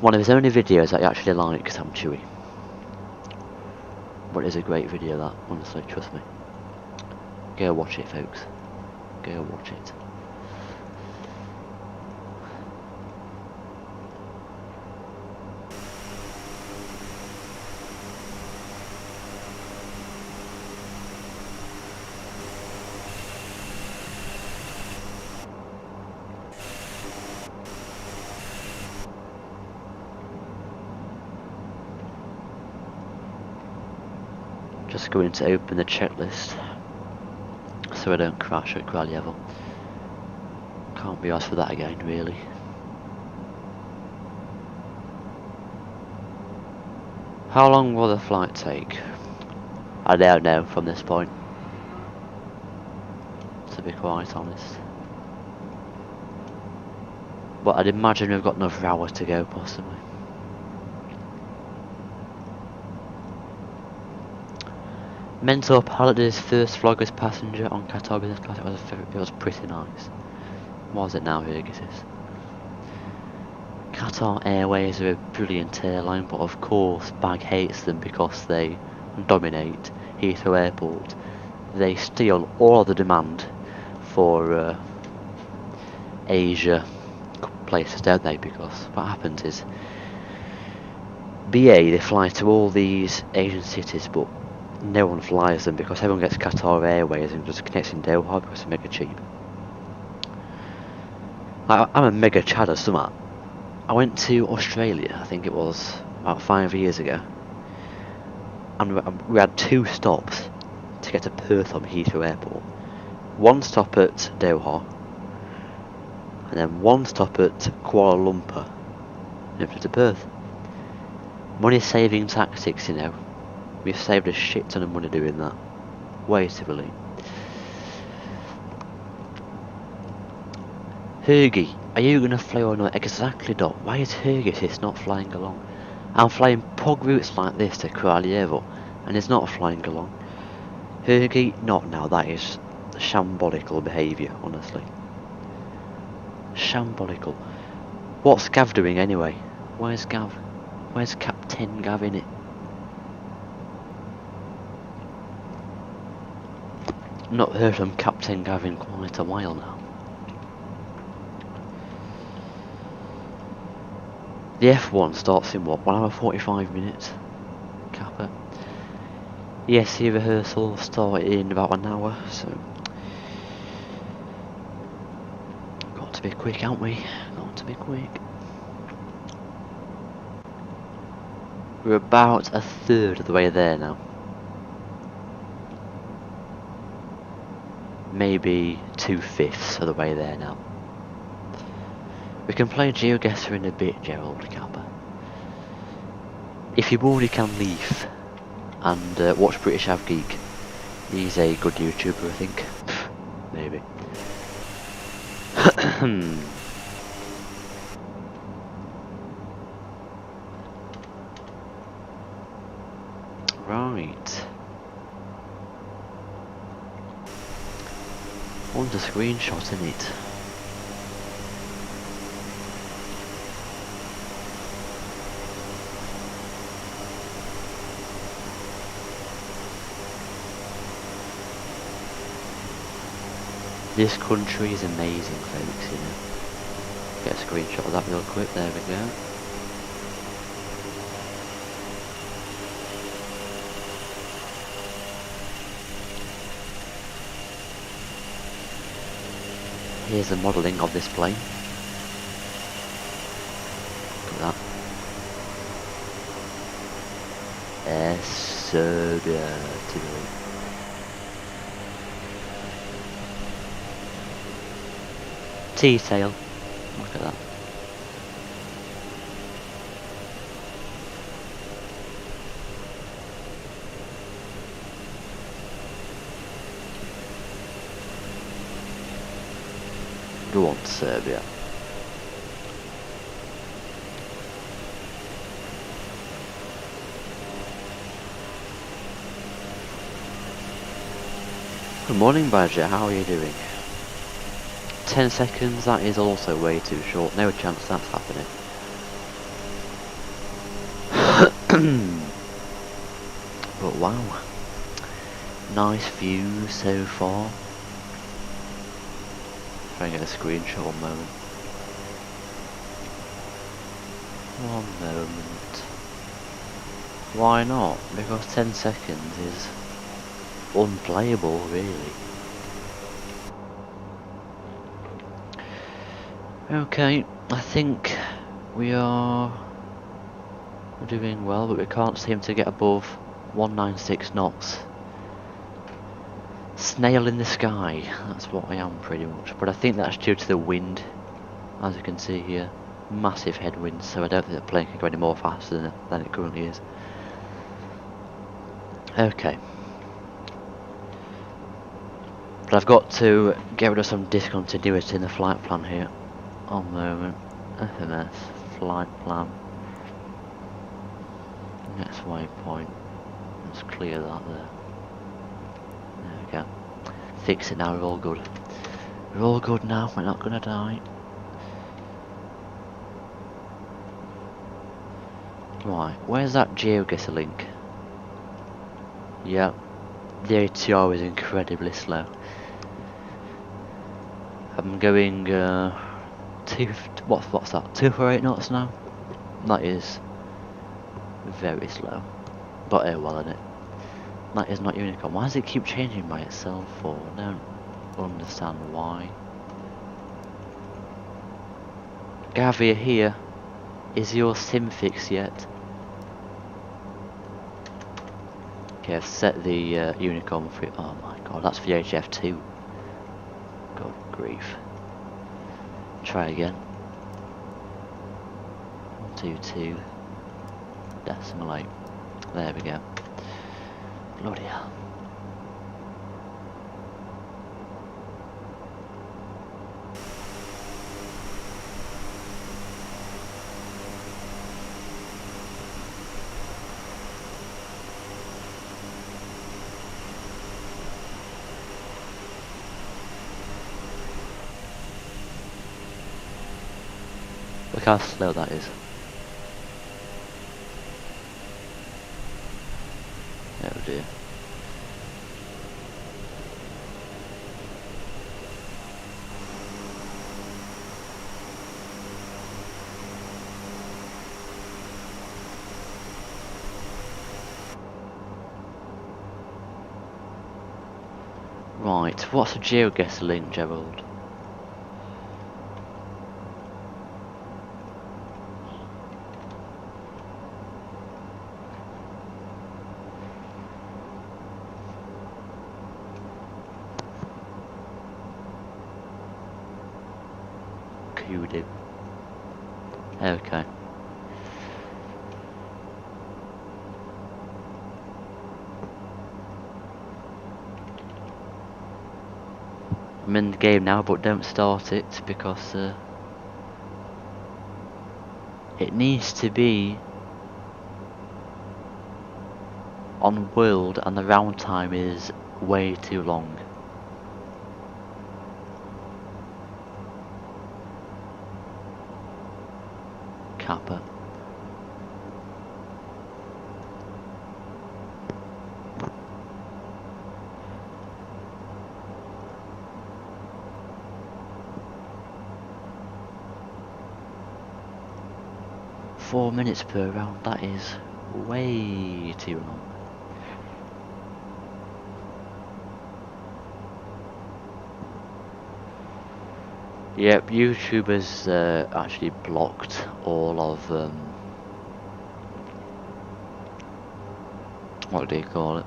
One of his only videos I actually like, because I'm Chewy. But it's a great video, that, honestly, trust me. Go watch it, folks. Go watch it. Just going to open the checklist so I don't crash at Kraljevo. Can't be asked for that again, really. How long will the flight take? I don't know from this point, to be quite honest. But I'd imagine we've got another hour to go, possibly. Mentor piloted his first vlogger's passenger on Qatar business class. It was pretty nice. What was it now, Geoguessr? Qatar Airways are a brilliant airline, but of course Bag hates them because they dominate Heathrow Airport. They steal all of the demand for Asia places, don't they? Because what happens is BA, they fly to all these Asian cities, but no one flies them because everyone gets Qatar Airways and just connects in Doha because it's mega cheap. I'm a mega chadder, somewhat. I went to Australia, I think it was about 5 years ago, and we had 2 stops to get to Perth on Heathrow Airport. 1 stop at Doha, and then 1 stop at Kuala Lumpur, and up to Perth. Money saving tactics, you know. We've saved a shit ton of money doing that. Way too early. Hergy, are you gonna fly or not? Exactly, Doc. Why is Hergy not flying along? I'm flying pug routes like this to Kraljevo, and he's not flying along. Hergy, not now. That is shambolical behaviour, honestly. Shambolical. What's Gav doing anyway? Where's Gav? Where's Captain Gav in it? Not heard from Captain Gav in quite a while now. The F1 starts in what, 1 hour 45 minutes? Kappa. Yes, the rehearsal start in about an hour, so got to be quick, haven't we? Got to be quick. We're about a third of the way there now. Maybe 2/5 of the way there now. We can play Geoguessr in a bit, Gerald Kappa. If you already can leave and watch British Av Geek. He's a good YouTuber, I think. Maybe. Right. Want a screenshot in it. This country is amazing, folks, you know. Get a screenshot of that real quick, there we go. Here's the modelling of this plane. Look at that. Serbia to the T-tail. Look at that. Go on, Serbia. Good morning, Badger. How are you doing? 10 seconds, that is also way too short. No chance that's happening. But wow, nice view so far. Try and get a screenshot one moment. One moment. Why not? Because 10 seconds is unplayable, really. Okay, I think we are doing well, but we can't seem to get above 196 knots. Snail in the sky, that's what I am pretty much. But I think that's due to the wind, as you can see here. Massive headwinds, so I don't think the plane can go any more faster than it currently is. Okay. But I've got to get rid of some discontinuity in the flight plan here. One moment. FMS, flight plan. Next waypoint. Let's clear that there. There we go. Fix it now, we're all good. We're all good now, we're not gonna die. Right, where's that Geoguessr link? Yep, the ATR is incredibly slow. I'm going what's that? 248 knots now? That is very slow. But oh well, isn't it? That is not Unicom. Why does it keep changing by itself for? I don't understand why. Gav, you're here. Is your sim fixed yet? Okay, I've set the Unicom for it. Oh my god, that's for HF2. God grief. Try again. 122 decimal 8. There we go. Bloody hell. Look how slow that is. Oh dear. Right, what's a Geoguessr link, Gerald? Kudu. Okay. I'm in the game now, but don't start it because it needs to be on world and the round time is way too long. Kappa. Four minutes per round, that is way too long. Yep, YouTube has actually blocked all of what do you call it?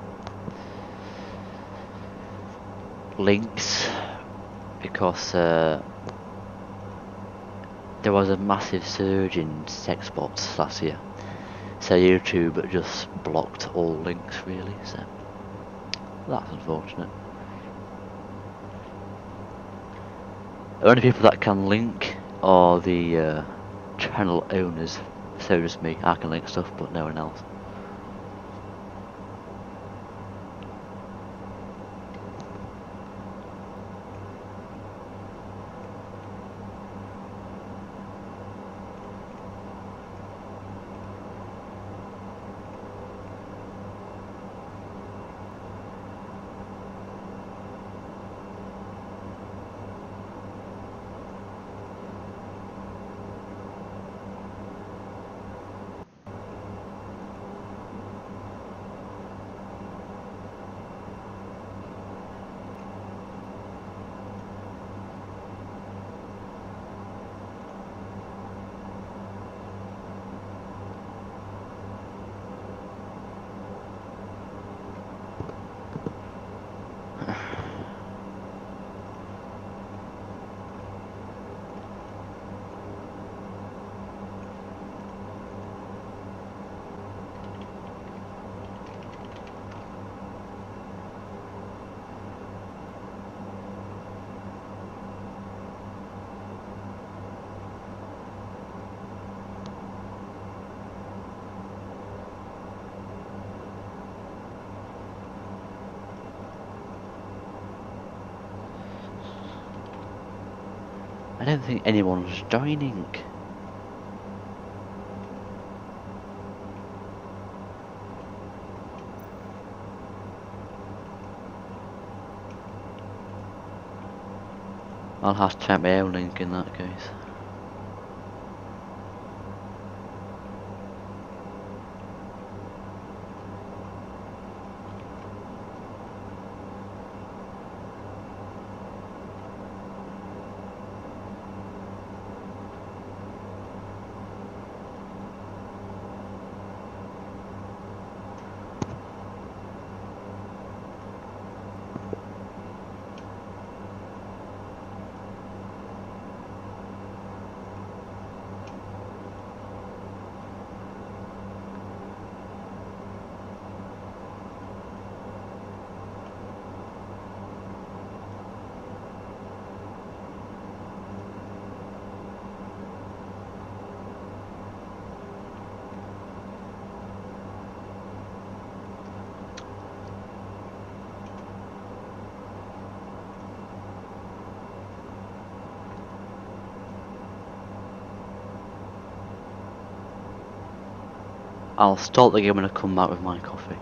Links, because there was a massive surge in sex bots last year, so YouTube just blocked all links really, so that's unfortunate. The only people that can link are the channel owners, so just me. I can link stuff but no one else. I don't think anyone's joining. I'll have to check my own link in that case. I'll stop the game when I come back with my coffee.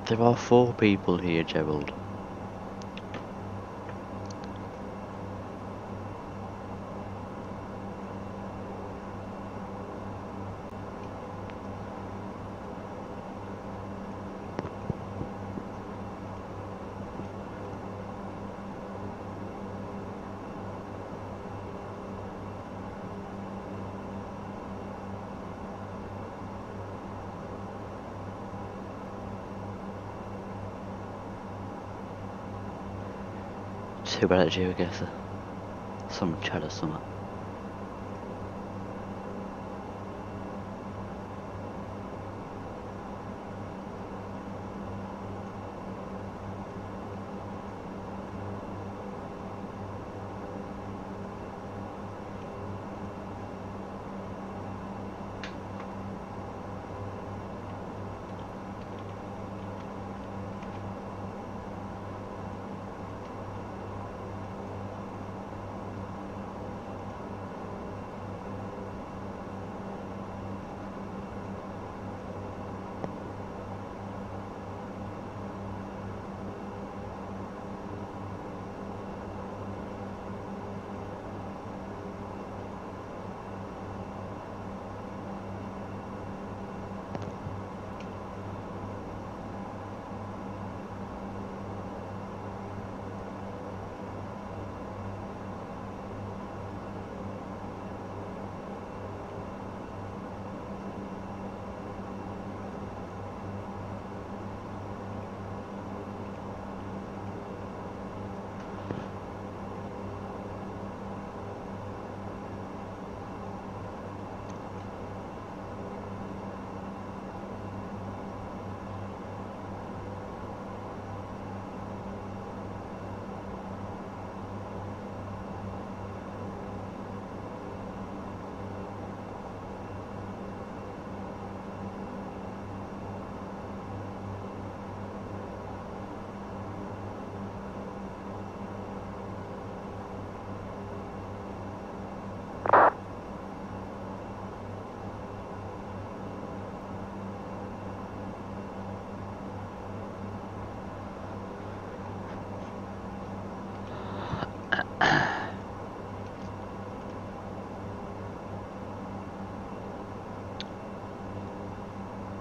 There are 4 people here, Gerald. Too bad at Geoguessr. Some cheddar summer.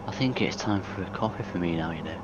I think it's time for a coffee for me now, you know.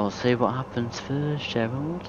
We'll see what happens first, Gerald.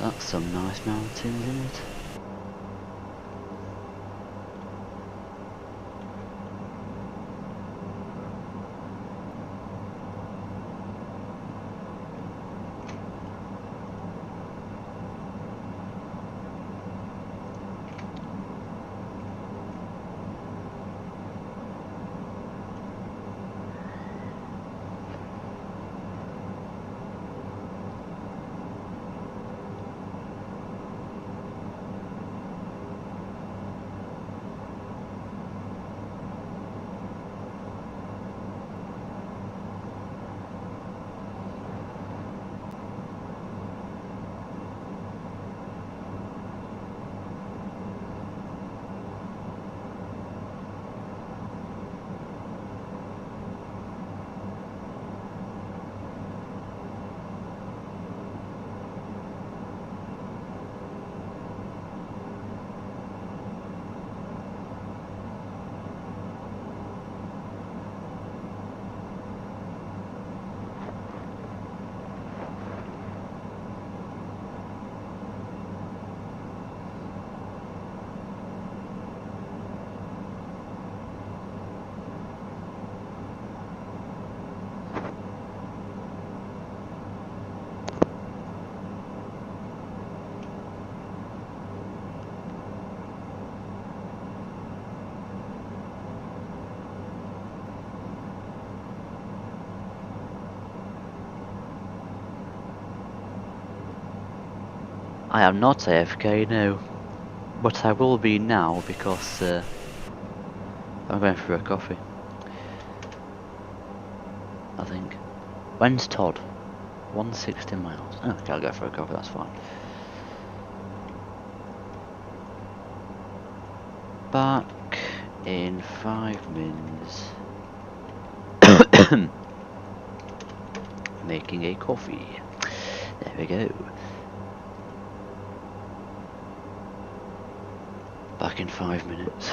That's some nice mountains, isn't it? I am not AFK, no. But I will be now because I'm going for a coffee. I think. When's Todd? 160 miles. Oh, okay, I'll go for a coffee, that's fine. Back in 5 minutes. Making a coffee. There we go. Back in 5 minutes.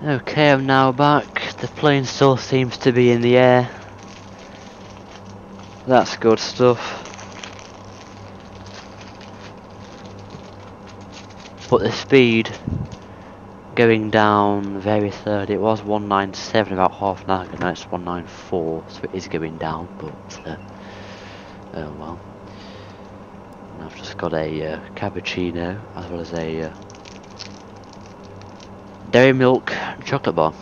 Okay, I'm now back. The plane still seems to be in the air. That's good stuff. But the speed going down very slowly. It was 197 about half an hour ago, now it's 194, so it is going down, but oh well. And I've just got a cappuccino as well as a dairy milk chocolate bar.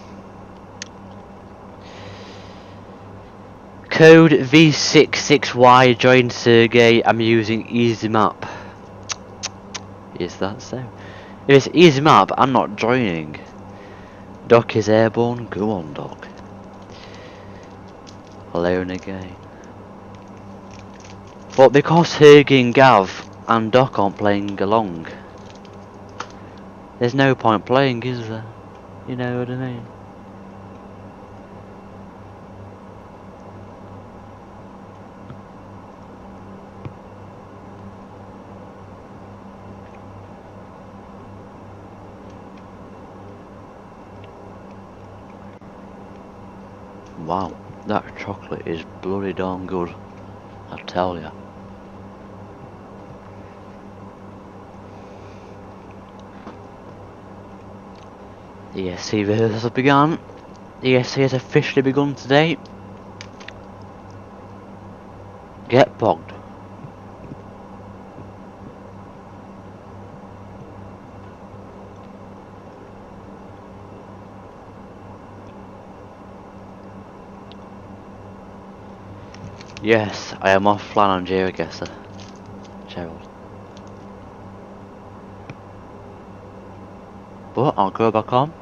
Code V66Y, join Sergey. I'm using Easy Map. Is that so? If it's Easy Map, I'm not joining. Doc is airborne. Go on, Doc. Alone again. But because Sergey and Gav and Doc aren't playing along, there's no point playing, is there? You know what I mean? Wow, that chocolate is bloody darn good, I tell ya. The ESC rehearsals have begun. The ESC has officially begun today. Get bogged. Yes, I am offline on Geoguessr, Gerald. But I'll go back on.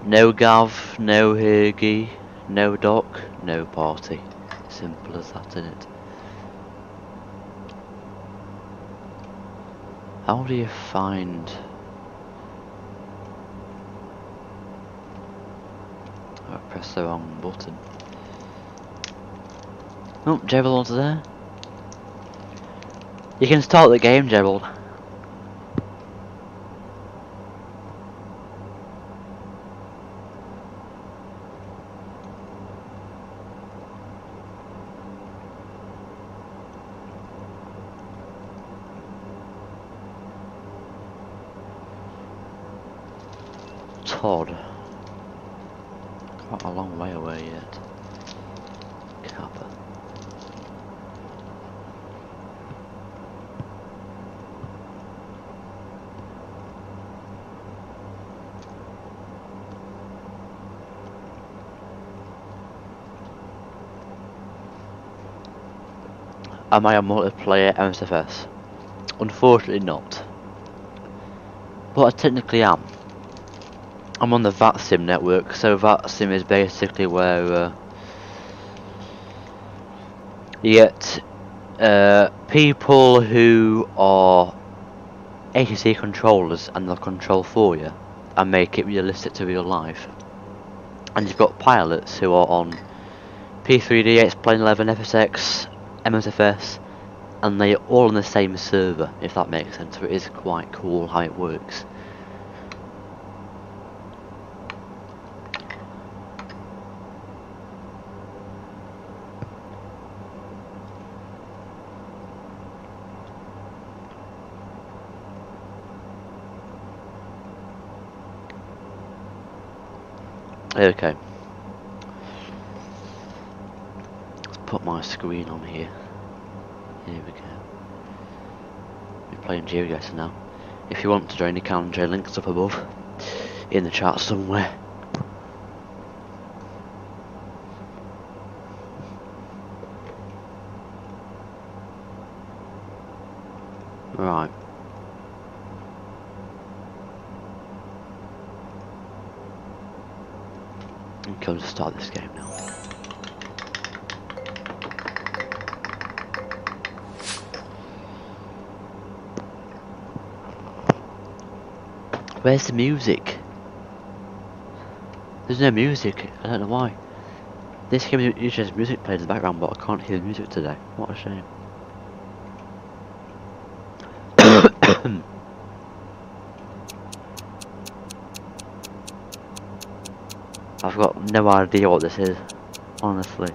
No Gav, no Hergy, no Doc, no party. Simple as that, innit? How do you find... I pressed the wrong button. Oh, Gerald's there. You can start the game, Gerald. Todd. Quite a long way away yet. Kappa. Am I a multiplayer MSFS? Unfortunately not. But I technically am. I'm on the VATSIM network, so VATSIM is basically where you get people who are ATC controllers and they'll control for you and make it realistic to real life. And you've got pilots who are on P3D, Plane 11, FSX, MSFS, and they're all on the same server, if that makes sense. So it is quite cool how it works. Okay. Let's put my screen on here. Here we go. We're playing Geoguessr now. If you want to join, you can join. Links up above in the chat somewhere. Right. Okay, let's start this game now. Where's the music? There's no music. I don't know why. This game usually has music playing in the background, but I can't hear the music today. What a shame. I've got no idea what this is, honestly.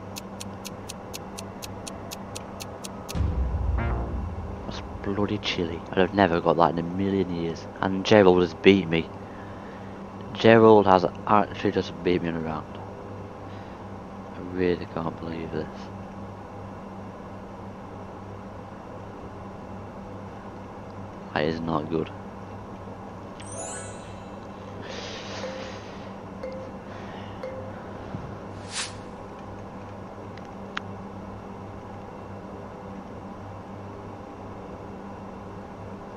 That's bloody chilly. I'd have never got that in a million years. And Gerald has beat me. Gerald has actually just beat me in a round. I really can't believe this. That is not good.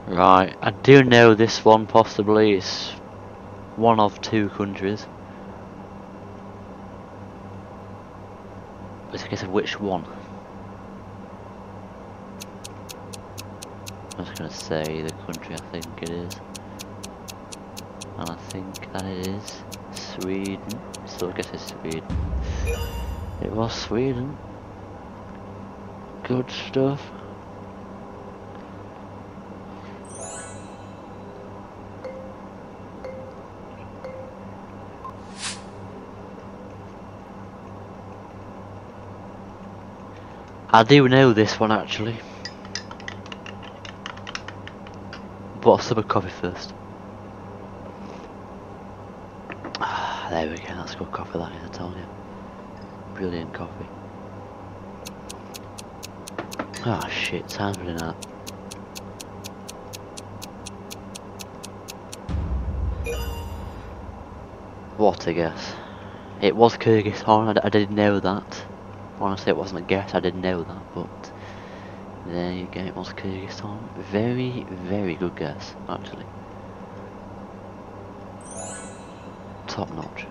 Right, I do know this one possibly. It's one of two countries. It's a case of which one. I'm just gonna say the country I think it is. And I think that it is Sweden. So I guess it's Sweden. It was Sweden. Good stuff. I do know this one actually. But I'll sip a coffee first. Ah, there we go, that's good coffee that is, I told you. Brilliant coffee. Ah shit, time's running out. What a guess. It was Kyrgyzstan, I didn't know that. Honestly, it wasn't a guess, I didn't know that, but there you go, it was Kyrgyzstan. Very, very good guess, actually. Top notch.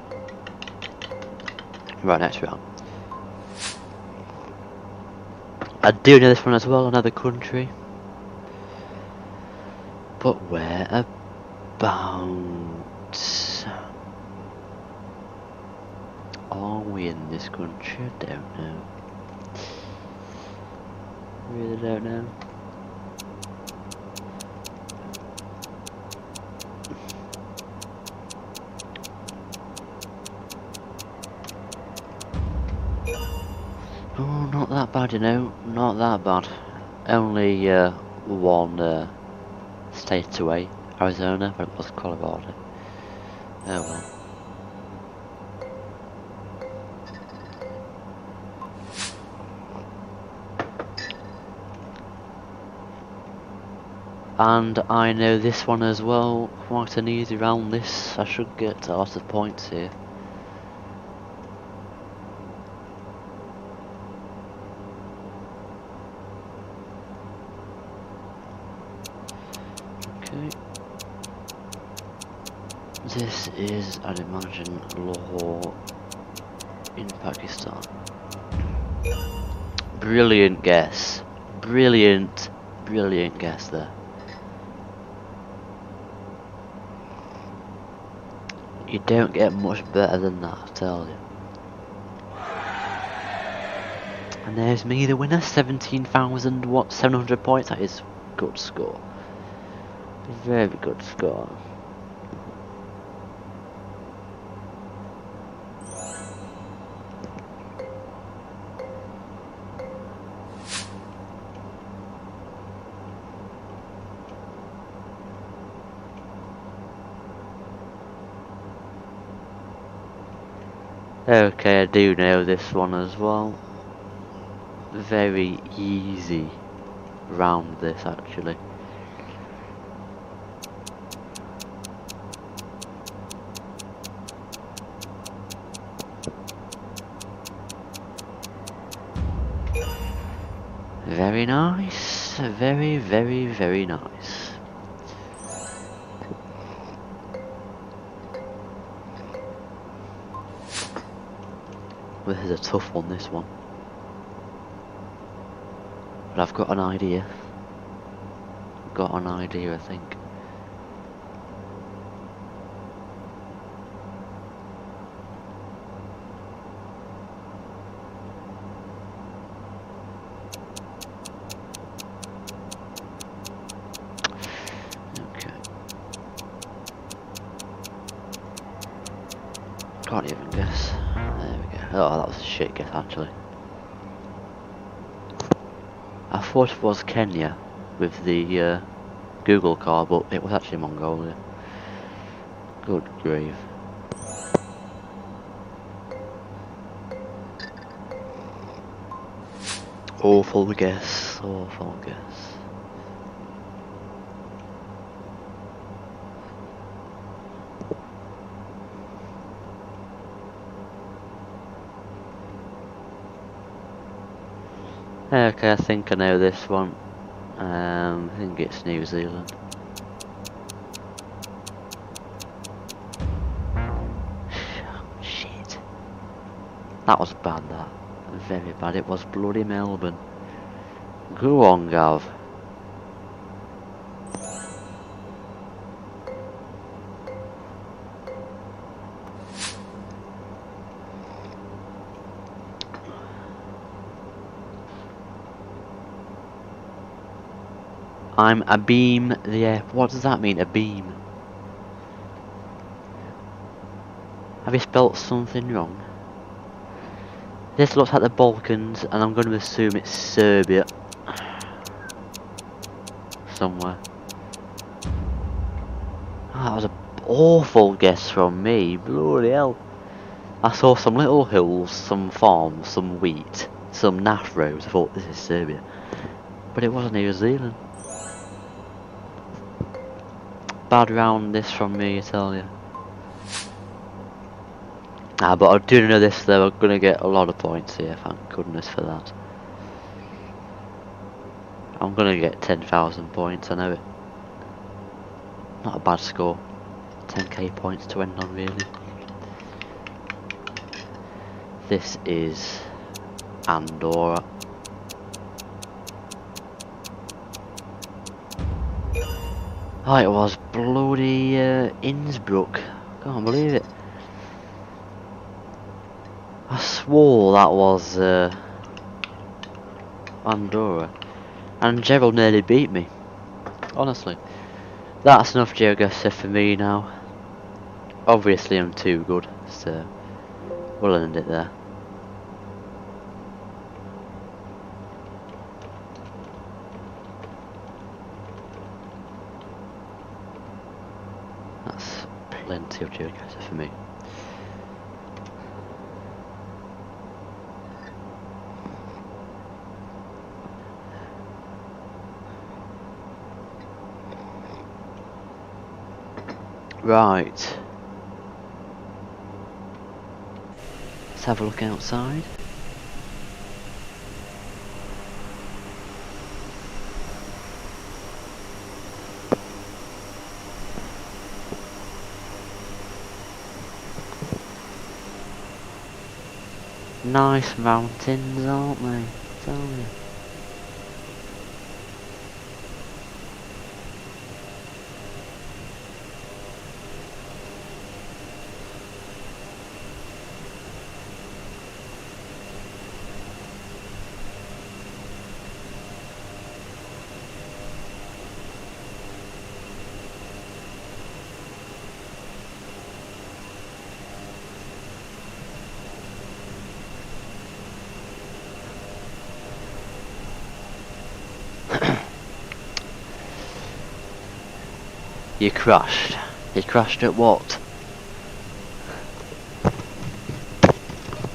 Right, next round. I do know this one as well, another country. But where about are we in this country? I don't know. Really don't know. Oh, not that bad, you know. Not that bad. Only one state away. Arizona, but it was Colorado. Oh well. And I know this one as well, quite an easy round this, I should get a lot of points here. Okay. This is, I'd imagine, Lahore in Pakistan. Brilliant guess. Brilliant, brilliant guess there. You don't get much better than that, I tell you. And there's me, the winner, 17,700 points. That is a good score. Very good score. Okay, I do know this one as well. Very easy round this actually. Very nice. Very, very, very nice. This is a tough one, this one. But I've got an idea. Got an idea, I think. can't even guess. There we go. Oh, that was a shit guess actually. I thought it was Kenya with the Google car, but it was actually Mongolia. Good grief. Awful guess, awful guess. Okay, I think I know this one. I think it's New Zealand. Shit. That was bad, that. Very bad. It was bloody Melbourne. Go on, Gav. I'm a beam the air. What does that mean, a beam? Have you spelt something wrong? This looks like the Balkans, and I'm going to assume it's Serbia. Somewhere. Oh, that was an awful guess from me. Bloody hell. I saw some little hills, some farms, some wheat, some naff roads. I thought this is Serbia. But it was New Zealand. Bad round this from me, I tell you. Ah, but I do know this though, I'm gonna get a lot of points here, thank goodness for that. I'm gonna get 10,000 points, I know it. Not a bad score. 10k points to end on, really. This is Andorra. Oh, it was bloody Innsbruck. Can't believe it. I swore that was Andorra. And Gerald nearly beat me. Honestly. That's enough Geoguessr for me now. Obviously I'm too good, so we'll end it there. That's plenty of Geoguessr for me. Right. Let's have a look outside. Nice mountains, aren't they? Tell me. You crashed. You crashed at what?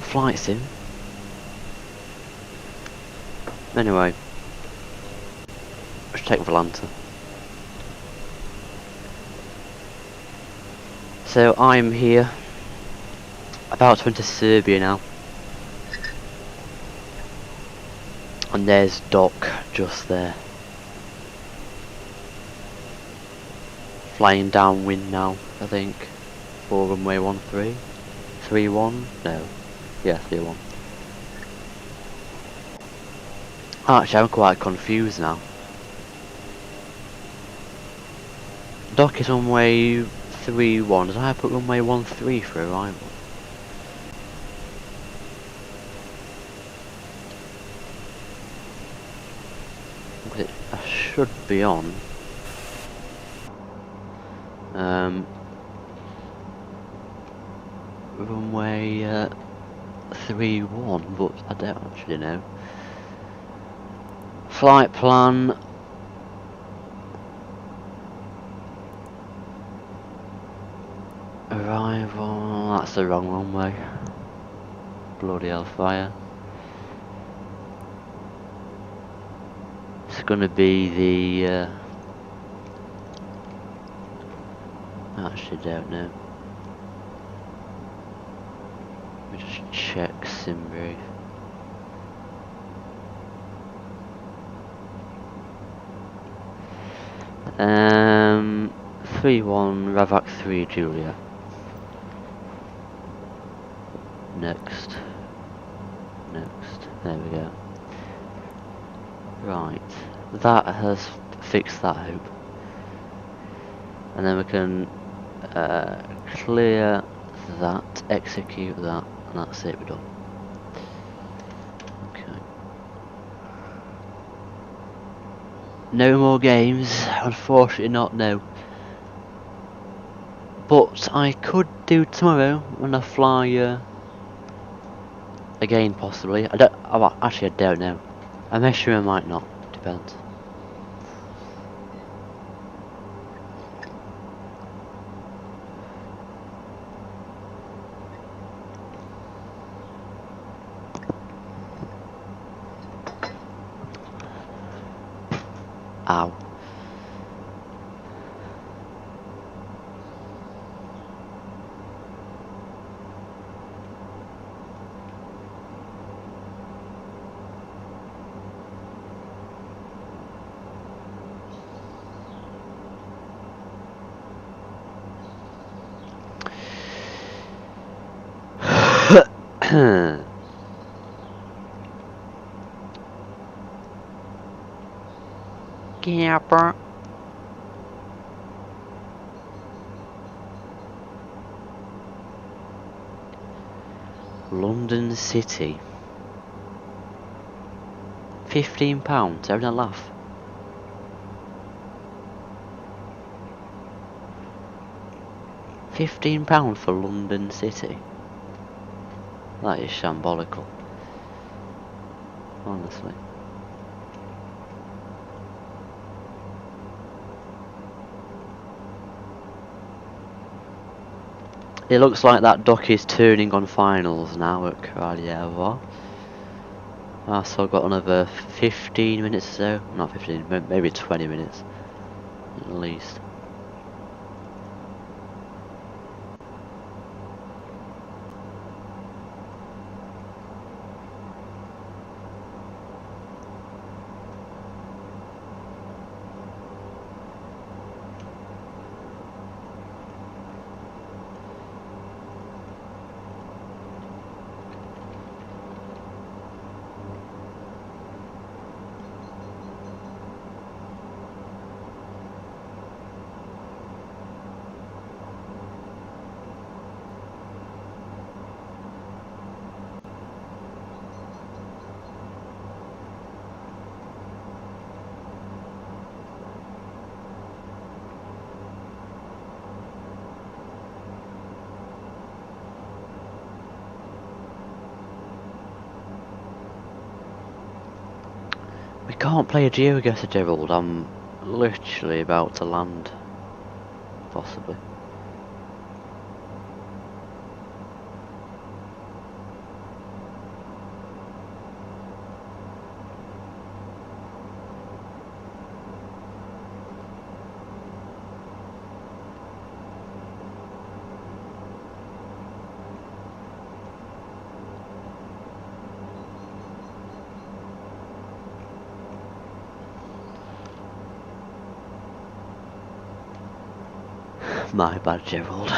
Flight sim? Anyway. Let's take Volanta. So I'm here. About to enter Serbia now. And there's Doc just there. Flying downwind now, I think. For runway 13. 31? No. Yeah, 31. Actually, I'm quite confused now. Dock is runway 31. Did I put runway 13 for arrival? I should be on. runway 31, but I don't actually know. Flight plan. Arrival, that's the wrong runway. Bloody hellfire. It's gonna be the I actually don't know. Let me just check SimBrief. 3-1 Ravak 3 Julia. Next. There we go. Right. That has fixed that hope. And then we can clear that, execute that, and that's it, we're done. Okay. No more games, unfortunately not, no. But I could do tomorrow when I fly again, possibly. Actually I don't know. I'm sure I might not, depends. Ow. Gapper. London City. £15, having a laugh. £15 for London City. That is shambolical. Honestly. It looks like that dock is turning on finals now at Kraljevo. So I've got another 15 minutes or so. Not 15, maybe 20 minutes at least. We can't play a Geoguessr, Gerald. I'm literally about to land. Possibly. My bad, Gerald.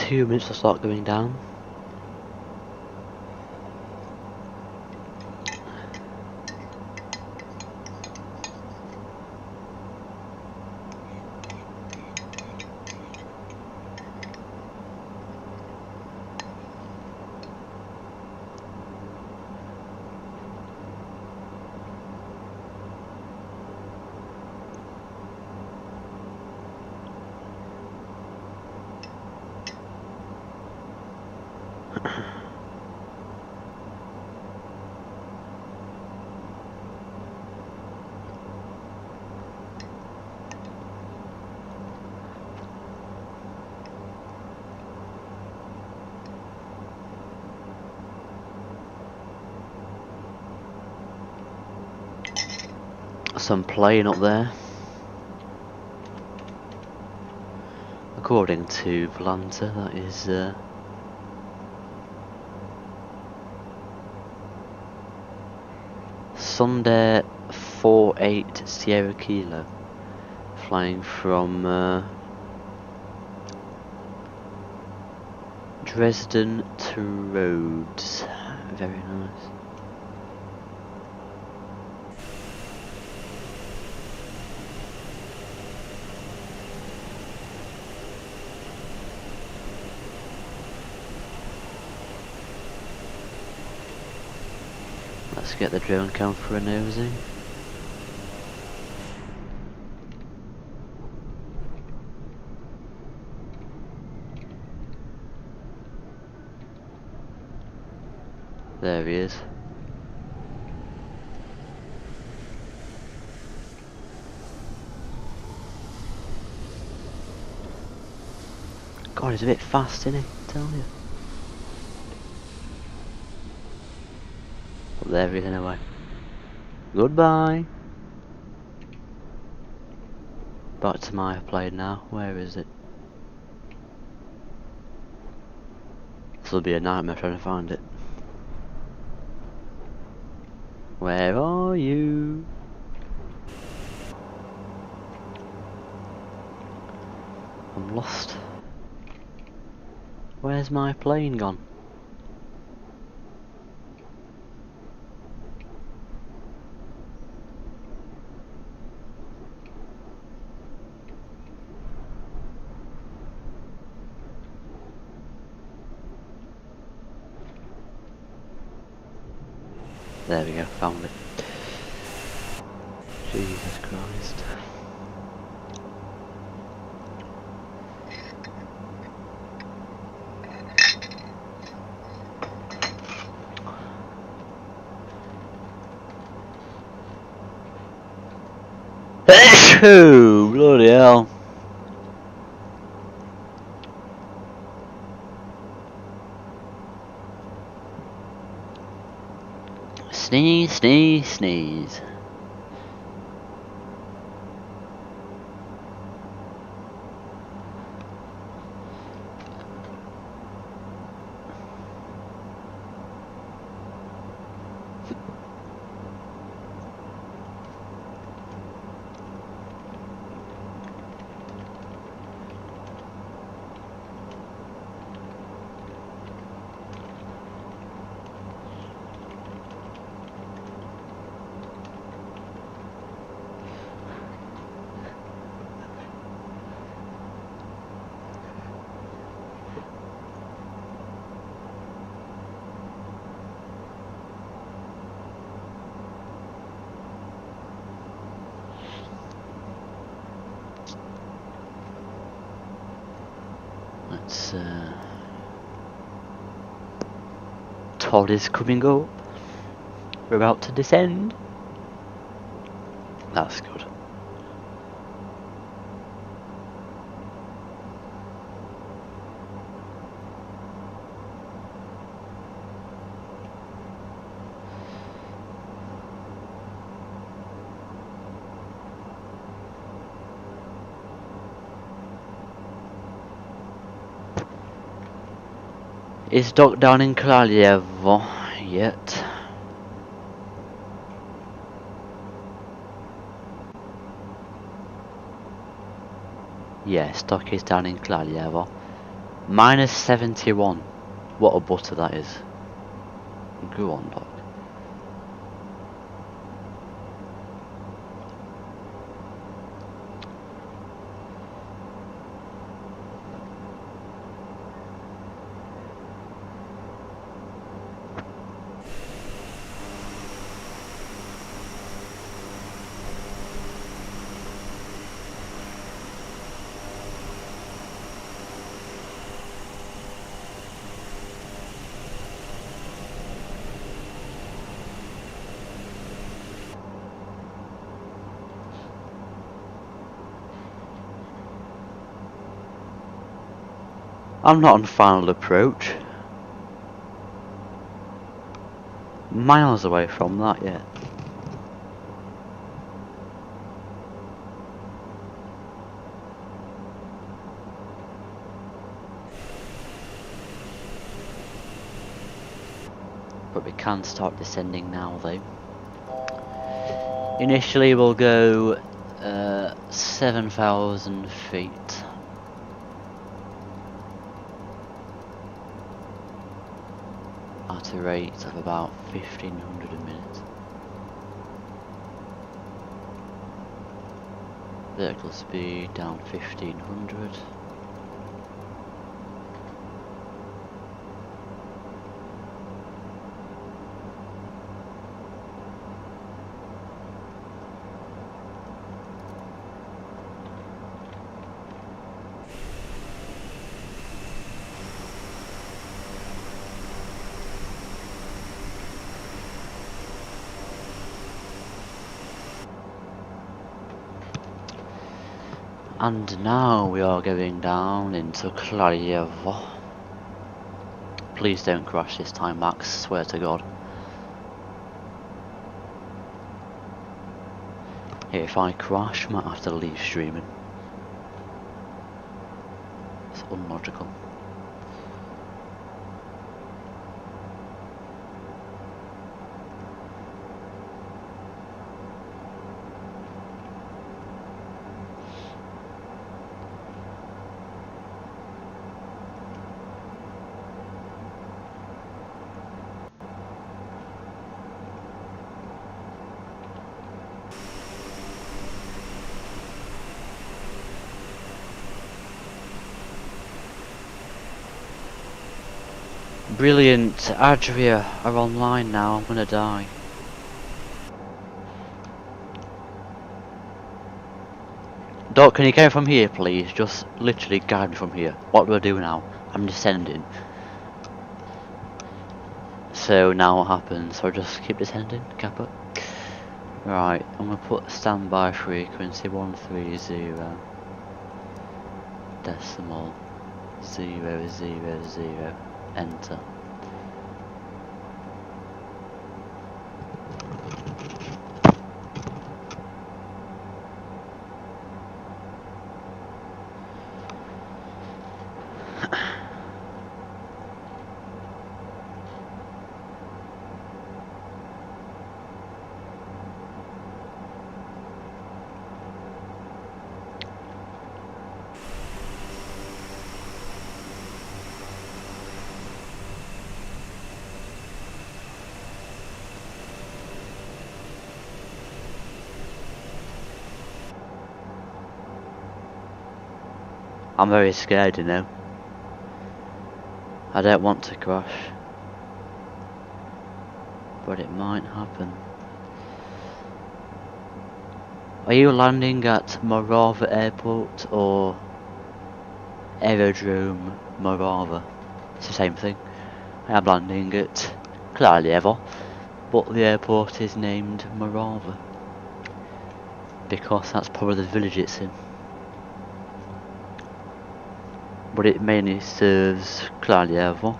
2 minutes will start going down. Some plane up there. According to Volanta, that is Sunday 48 Sierra Kilo, flying from Dresden to Rhodes. Very nice. Let's get the drone cam for a nosy. There he is. God, he's a bit fast, isn't he? I tell you. But there he is anyway. Goodbye. Back to my plane now. Where is it? This will be a nightmare trying to find it. Where are you? I'm lost. Where's my plane gone? There we go, found it. Jesus Christ. Achoo! Bloody hell. Sneeze, sneeze, sneeze. Let's Todd is coming up. We're about to descend. That's good. It's docked down in Kraljevo yet. Yes, dock is down in Kraljevo. Minus 71. What a butter that is. Go on, dog. I'm not on final approach. Miles away from that yet. But we can start descending now though. Initially we'll go 7,000 feet. At a rate of about 1,500 a minute. Vertical speed down 1,500. And now we are going down into Kraljevo. Please don't crash this time, Max, swear to God. If I crash, I might have to leave streaming. It's unlogical. Brilliant, Adria are online now, I'm gonna die. Doc, can you go from here please? Just literally guide me from here. What do I do now? I'm descending. So now what happens? So I just keep descending, Kappa. Right, I'm gonna put standby frequency 130 decimal 000, enter. I'm very scared, you know. I don't want to crash, but it might happen. Are you landing at Morava Airport or Aerodrome Morava? It's the same thing. I am landing at Kraljevo, but the airport is named Morava because that's probably the village it's in. But it mainly serves Kraljevo,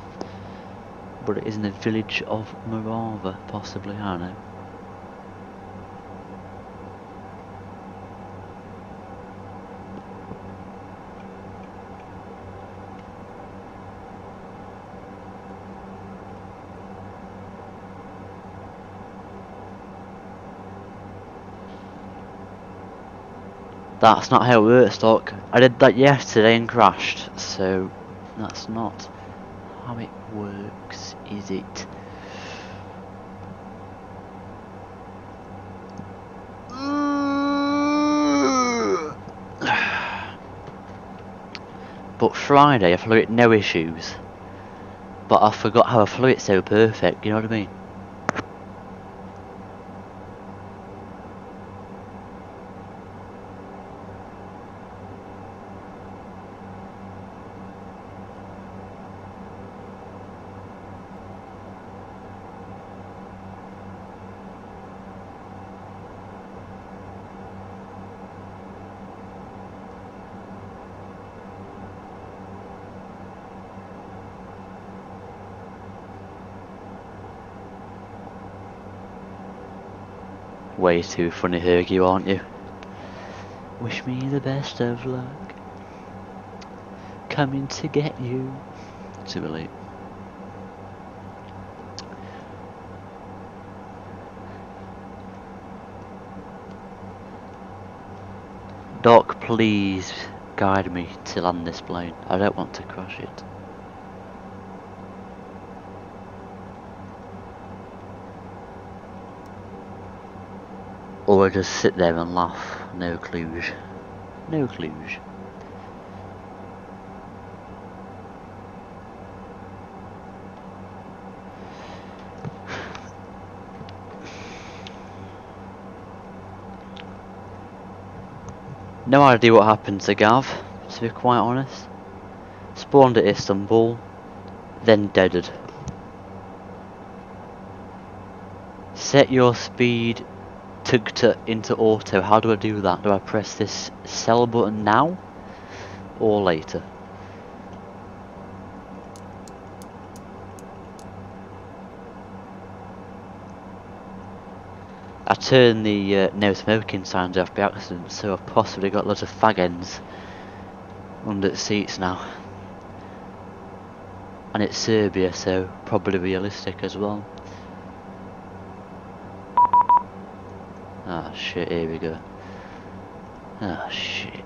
but it is in the village of Morava, possibly, I don't know. That's not how it works, Doc. I did that yesterday and crashed, so That's not how it works, is it? But Friday I flew it no issues. But I forgot how I flew it so perfect, you know what I mean? Way too funny, Herg, you aren't you? Wish me the best of luck. Coming to get you. Too late. Doc, please guide me to land this plane. I don't want to crash it. Or I just sit there and laugh. No clues. No clues. No idea what happened to Gav, to be quite honest. Spawned at Istanbul, then deaded. Set your speed into auto. How do I do that? Do I press this sell button now or later? I turned the no smoking signs off by accident, so I've possibly got lots of fag ends under the seats now. And it's Serbia, so probably realistic as well. Ah shit, here we go. Ah shit.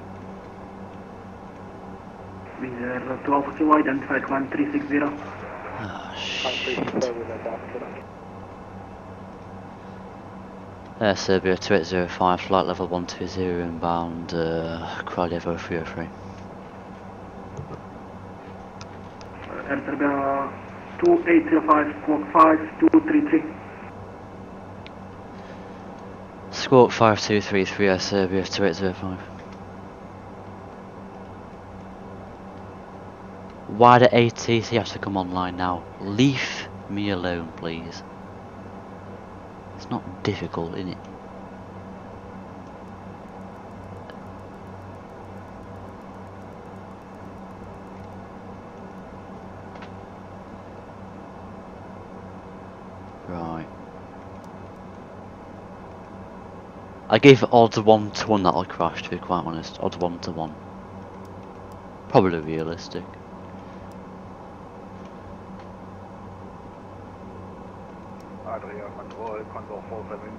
With 12 kilo identified 1360. Ah shit. Serbia 2805, flight level 120 inbound, Kraljevo 303. Air Serbia 2805, squawk 5233. Squawk 5233, Air Serbia 2805. Why do ATC have to come online now? Leave me alone, please. It's not difficult, is it? Right. I gave odds 1 to 1 that'll crash, to be quite honest. Odds 1 to 1. Probably realistic. Adria Control, Condor 47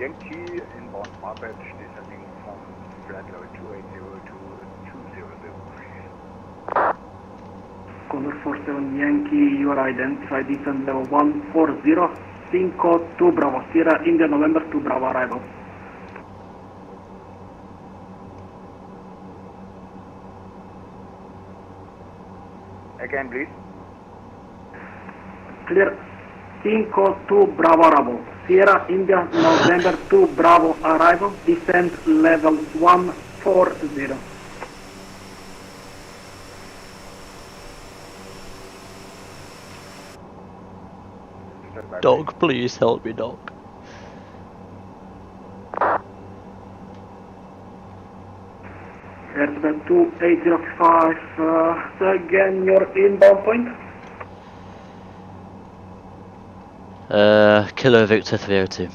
Yankee, inbound smart badge, descending from flight level 280 to 200. Condor 47 Yankee, you are identified descent level 140, Cinco 2 Bravo, Sierra India November 2 Bravo arrival. Again, please. Clear. Cinco 2 Bravo arrival, Sierra India November 2 Bravo arrival, descent level 140. Dog, please help me, dog. Airspeed 2805, again your inbound point. Kilo Victor 302.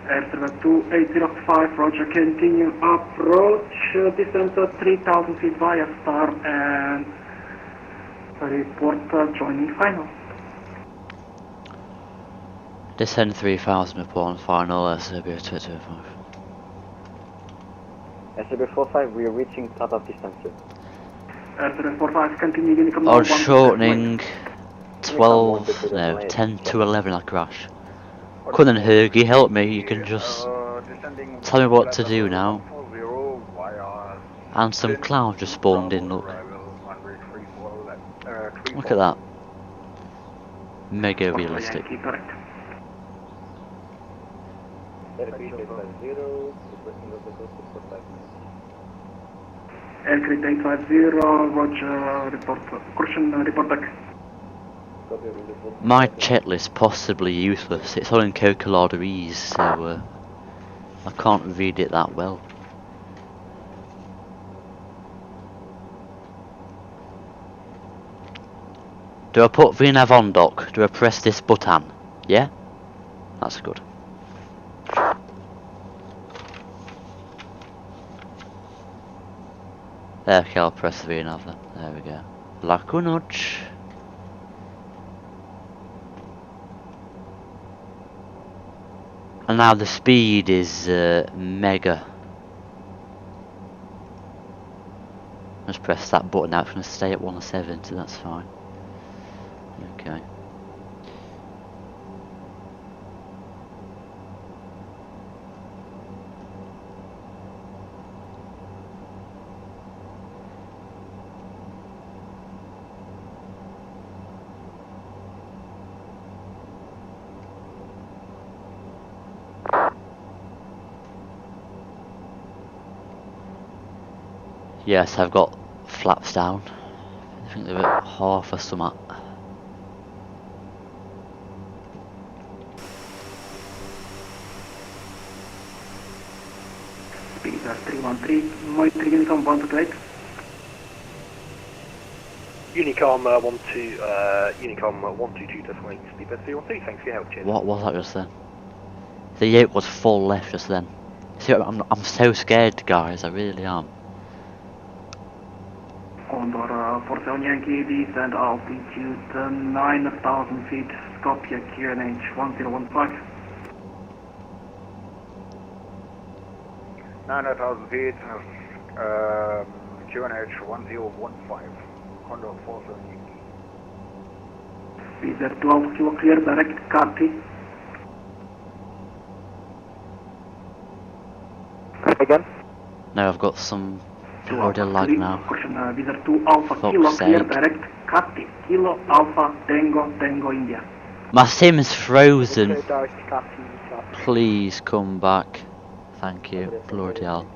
Airspeed 2805, roger, continue approach, descent 3000 feet via star and report joining final. Descend 3000 report on final, Serbia 2805. SW45, we are reaching cut-off distance, sir. SW45, continue Unicom. I was shortening 12, no, 10 to 11 I crash. Couldn't Hergy help me, you can just tell me what to do now. And some clouds just spawned in, look. Look at that. Mega realistic. Aircraft 850, roger, report, correction, report back. My checklist possibly useless, it's all in calculatorese, so I can't read it that well. Do I put VNAV on, Doc? Do I press this button? Yeah? That's good. Okay, I'll press the VNAV then. There we go. Lacunoch. And now the speed is mega. Just press that button now, it's going to stay at 170, that's fine. Okay. Yes, I've got flaps down. I think they're at half or something. Speed 313, monitor Unicom 128. Unicom 122.8, speed 313, thanks for your help, cheers. What was that just then? The yoke was full left just then. See, I'm so scared, guys, I really am. Condor 47 Yankee, descend altitude 9,000 feet, Skopje, QNH 1015. 9,000 feet, QNH 1015, Condor 47 Yankee. Speed 12 kilo clear, direct copy. Again? Now I've got some Florida lag now. Visa 2 Alpha Fuck's Kilo clear, sake. direct copy. Kilo Alpha Tango India. My sim's frozen. Okay, direct copy. Please come back. Thank you, Florida.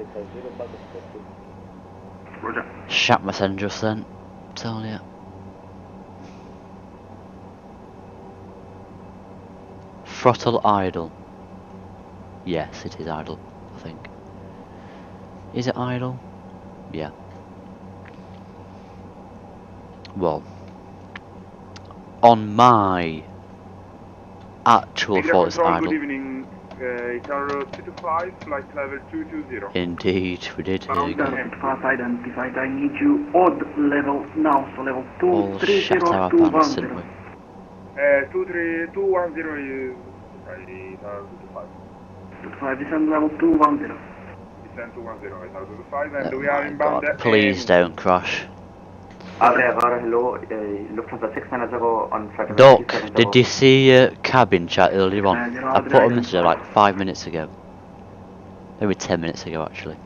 Roger. Shat my send just then. Tell ya. Throttle idle. Yes, it is idle, I think. Is it idle? Yeah. Well, on my actual thought it's idle. Good evening, ATR 225, flight level 220. Indeed, we did. Here you go. Fast identified. I need you odd level now, so level All shut our pants, didn't we? 23210 is ATR 225. 25, descend level 210. Descend 210, ATR 225, and Oh we are my inbound. God, please don't crash. Hello, Lufthansa 690 on flight Doc, did you see cabin chat earlier on? I put a message there like 5 minutes ago. Maybe 10 minutes ago actually.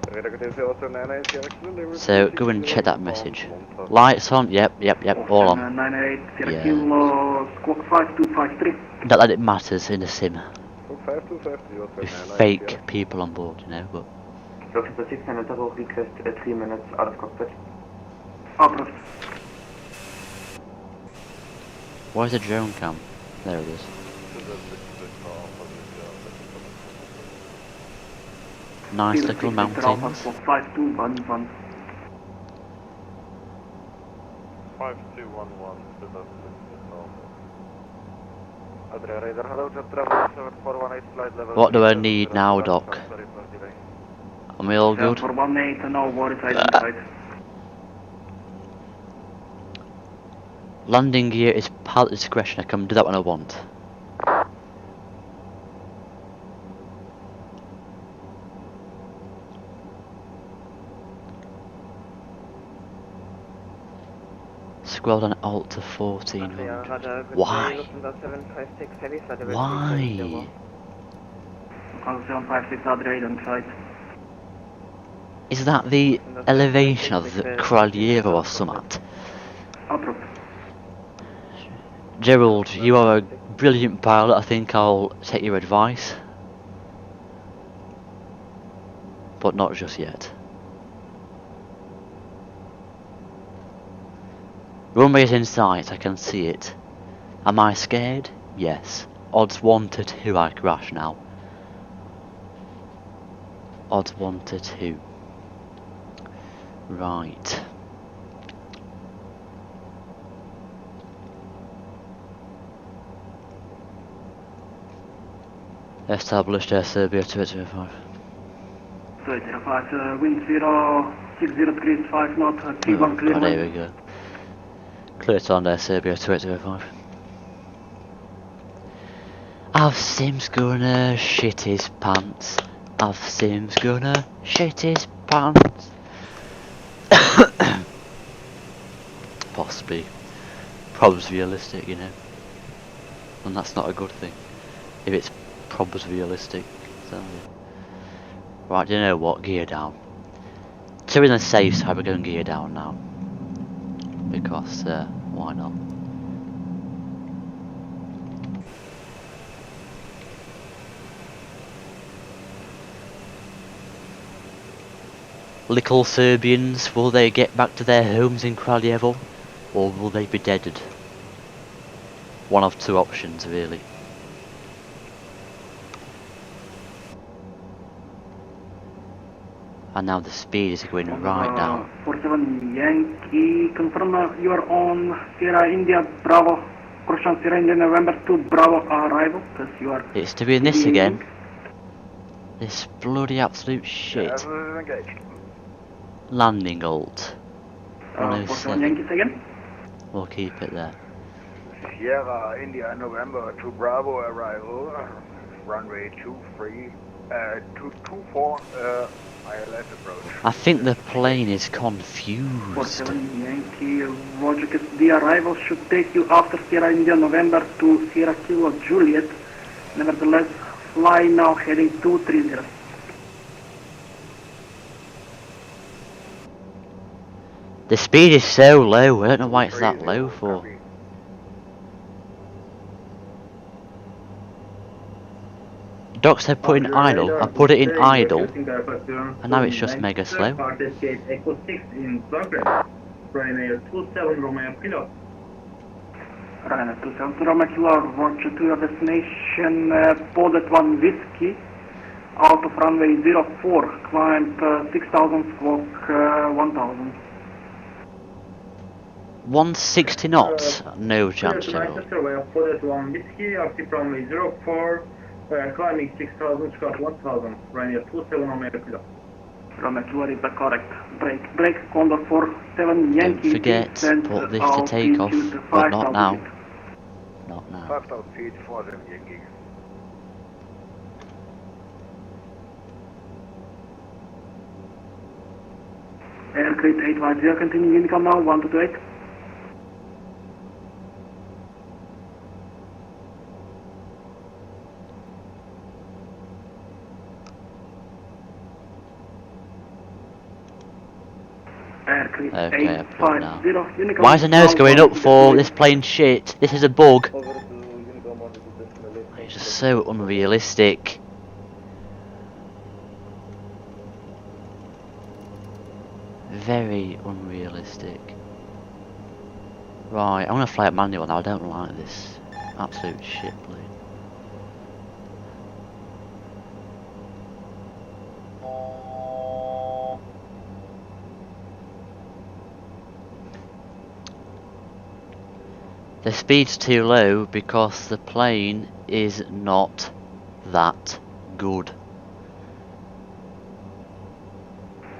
So go and check that message. Lights on? Yep, all on. 98, Yeah. Kilo, squawk 5253. Not that it matters in a sim. 25250. With fake people on board, you know, but... Lufthansa 690 request 3 minutes out of cockpit. Approved. Where's the drone cam? There it is. Nice little mountains. 5211. 5211. What do I need now, Doc? Am I all good? 418, no worries identified. Landing gear is pilot discretion. I can do that when I want. Squad and Alt to 1400. Why? Why? Call 756 Adria identified. Is that the elevation of the Kraljevo or something? Approved. Gerald, you are a brilliant pilot. I think I'll take your advice. But not just yet. Runway is in sight, I can see it. Am I scared? Yes. Odds 1 to 2 I crash now. Odds 1 to 2. Right. Established Air Serbia 2805. 2805, wind 060 degrees 5 knot, T1 clear. God, here we go. Clear to land Air Serbia 2805. Av Sim's gonna shit his pants. Av Sim's gonna shit his pants. Possibly. Probably realistic, you know. And that's not a good thing. If it's probably realistic. So. Right, you know what? Gear down. To in the safe side, we're going gear down now. Because, why not? Little Serbians, will they get back to their homes in Kraljevo? Or will they be deaded? One of two options, really. And now the speed is going right down. 47 Yankee, confirm you are on Sierra India Bravo, Croatian Sierra India November 2 Bravo arrival, because you are... It's doing this again. This bloody absolute shit. Landing alt. 47 Yankees again? We'll keep it there. Sierra India November 2 Bravo arrival, runway 224, ILS approach. I think the plane is confused. 47 Yankee, Roger, the arrival should take you after Sierra India November to Sierra Kilo Juliet. Nevertheless, fly now heading 230. The speed is so low, I don't know why it's that low for. Doc said put in idle, I put it in idle, and now it's just mega slow. Ryanair 27 Romeo Kilo, Roger to your destination, Podet 1 Whiskey, out of runway 04, climb 6000, squawk 1000. 160 knots? No chance, Gerald. Podet 1 Whiskey, active runway 04, climbing 6000, squawk 1000, Ryanair 27 Romeo Kilo. Romeo Kilo is the correct. Break, Condor 47 Yankee. Don't forget, put this to take off, but not now. Not now. 5000 feet for them Yankee. Aircraft 850, continuing income now, 1228. Okay, I put it now. Why is the nose going up for this plane shit? This is a bug. It's just so unrealistic. Very unrealistic. Right, I'm gonna fly it manual now. I don't like this. Absolute shit plane. The speed's too low because the plane is not that good.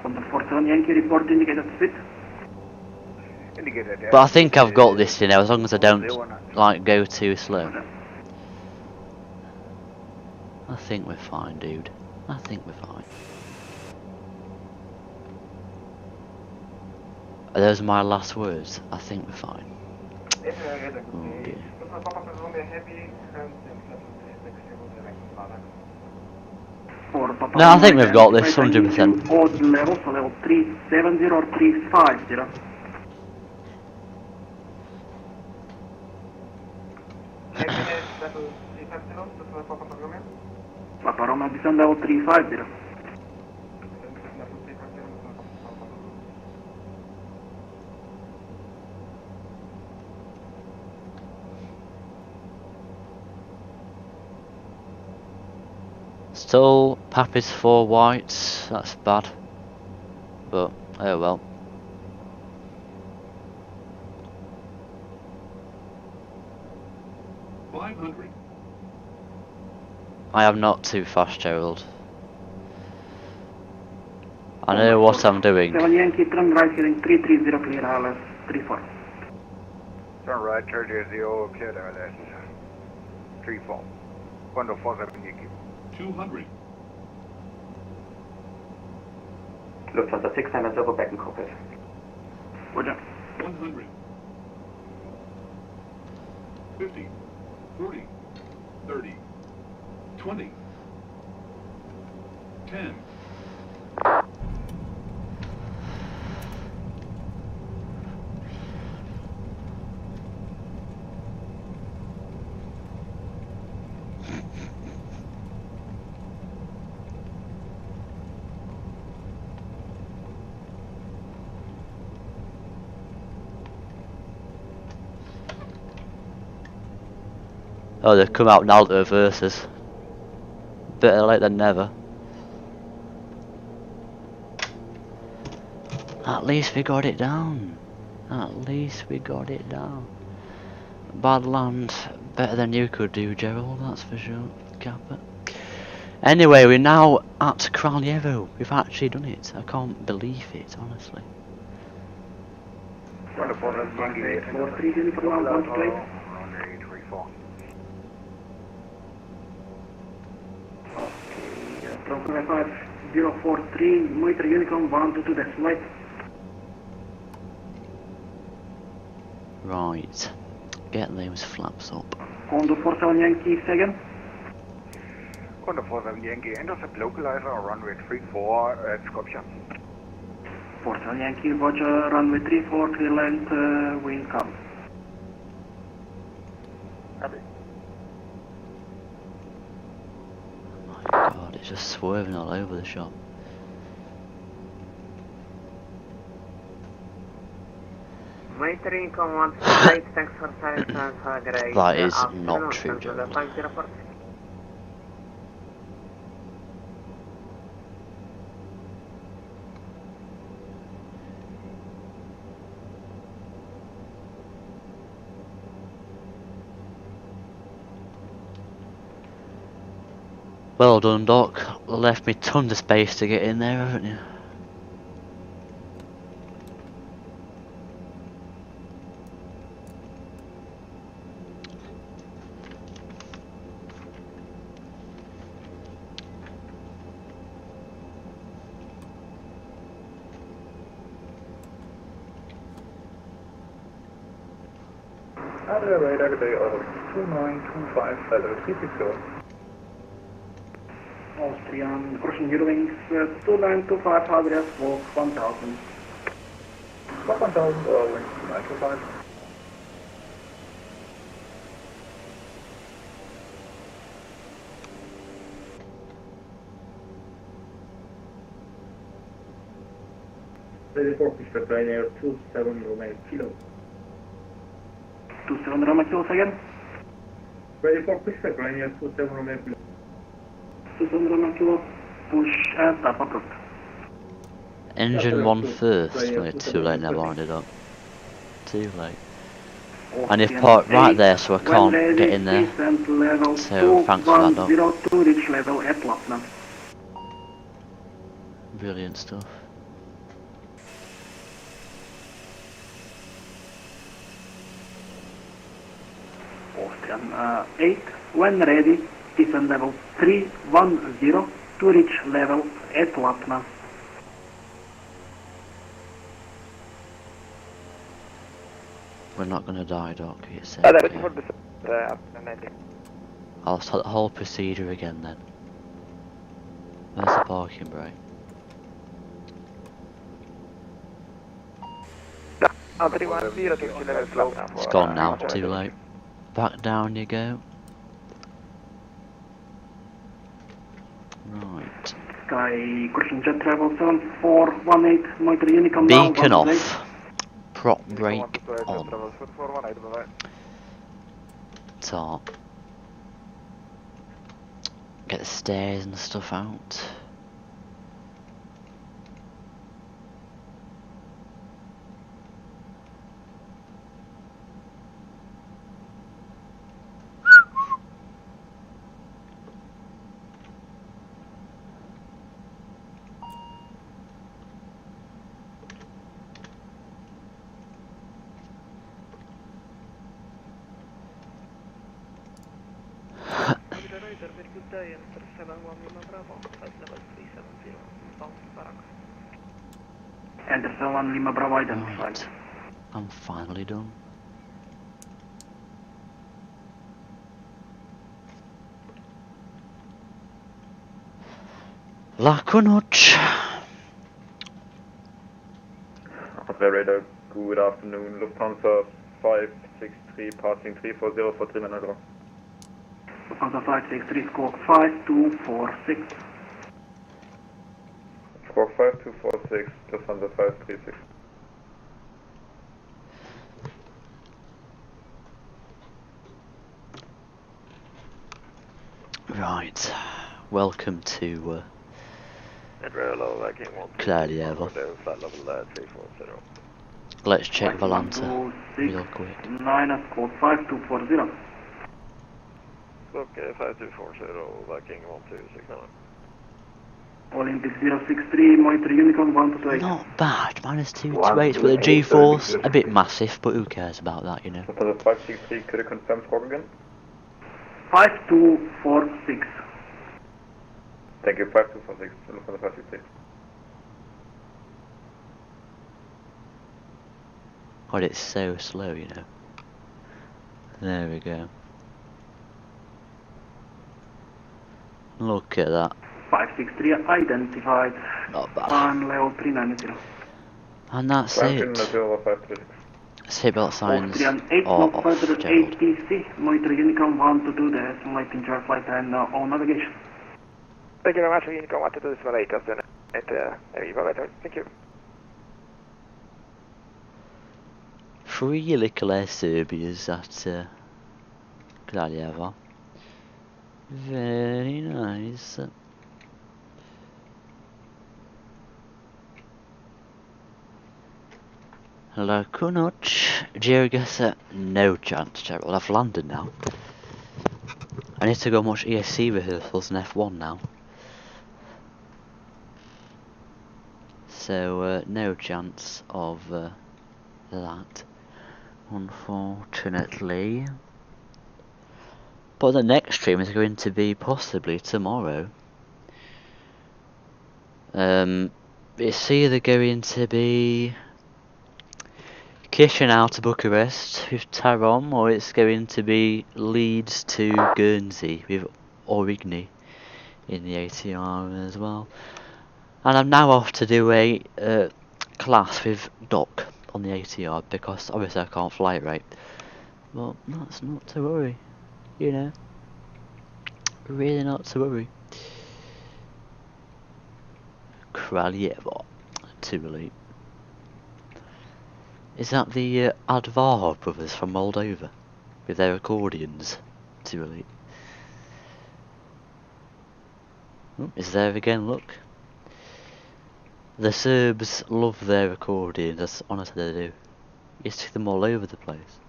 From the 47 Yankee report indicated speed. But I think I've got this, you know, as long as I don't like go too slow. I think we're fine, dude. I think we're fine. Are those my last words? I think we're fine. Oh dear. No, I think we've got this 100%. Odd level, so level 370 or 350. Papa Roma descend level 350. Still, Pappy's 4 whites, that's bad. But, oh well. I am not too fast, Gerald. I know what I'm doing. 7 Yankee, turn right heading 330, clear ILS 34. Turn right, 30, clear ILS 34. Condor 47 Yankee. 200. Lufthansa 600, circle back in cockpit. Roger. 100. 50. 40. 30. 20. 10. Oh, they've come out now to reverse us. Better late than never. At least we got it down. At least we got it down. Bad land, better than you could do, Gerald, that's for sure. Kappa. Anyway, we're now at Kraljevo. We've actually done it. I can't believe it, honestly. Condor 47 Yankee. 43 uniform 1 plate. Runway 34. From 5043, meter uniform 122 decimal 8. Right. Get those flaps up. Condor 47 Yankee, second. Condor 47 Yankee, intercept localizer on runway 34 at Skopje. 47 Yankee, Roger, runway 34, clear length, wind calm. Copy. My god, it's just swerving all over the shop. Waiter income 1 flight, thanks for service and have a great That is afternoon. not true, Thanks for the Gerald. 504. Well done, Doc. Left me tons of space to get in there, haven't you? Radar today of 2925, fellow 360. Austrian, crossing Eurowings, 2925, address, walk 1000. Walk 1000 or wind 2925. Ready for pushback, Ryanair 27 Romeo Kilo. 27 Romeo Kilo, again. Ready for pushback, Ryanair 27 Romeo Kilo. 27 Romeo Kilo, push and tap approved. Engine 1 first. Well, too late now, I ended up. Too late. And you've parked right there, so I can't get in there. So thanks for that, Doc. 2102, reach level at Lapland. Brilliant stuff. Austrian 8, when ready, descend level 310 to reach level at Lapland. We're not gonna die, Doc. It's safe. That's Okay. for the 90. I'll start the whole procedure again then. Where's the parking brake? It's gone now, too late. Back down you go. Right. Sky Christian Jet Travel 7418, monitor Unicom now. Beacon off. Prop brake on. Top. Get the stairs and stuff out. Enter 7 Lima Bravo identified. Right. I'm finally done. Lakunoch. Radar, good afternoon. Lufthansa 563 passing 340 for 3 minutes. Lufthansa 563 squawk 5246. Squawk 5246, Lufthansa 536. Right. Welcome to Kraljevo. Let's check Volanta real quick. 9 squawk 5240. Okay, 5240, Viking 1269. Olympic 063, monitor Unicom 128. Not bad, -228 for the G-force. A bit massive, but who cares about that, you know. Lufthansa 563, could you confirm squawk again? 5246. Thank you, 5246, Lufthansa 563. God, it's so slow, you know. There we go. Look at that. 563 identified. Not bad. On level 390. And that's it. 536. Seatbelt signs Austrian 8 are knots off, further Gerald. ATC, monitor Unicom 122, the simulating jar flight and all navigation. Thank you very much. Unicom 122 is late, thank you. Three little air Serbias at Kraljevo. Very nice. Hello, Kunoch. Geoguessr, no chance, Gerald. I've landed now. I need to go watch ESC rehearsals in F1 now. So, no chance of that, unfortunately. But the next stream is going to be possibly tomorrow. It's either going to be Chisinau to Bucharest with Tarom, or it's going to be Leeds to Guernsey with Origny in the ATR as well. And I'm now off to do a class with Doc on the ATR because obviously I can't fly it right. Well, that's not to worry, you know. Really not to worry. Kraljevo, too late. Is that the Advar brothers from Moldova with their accordions? Too late. Oh, it's there again, look. The Serbs love their accordions, that's honestly they do. You see them all over the place.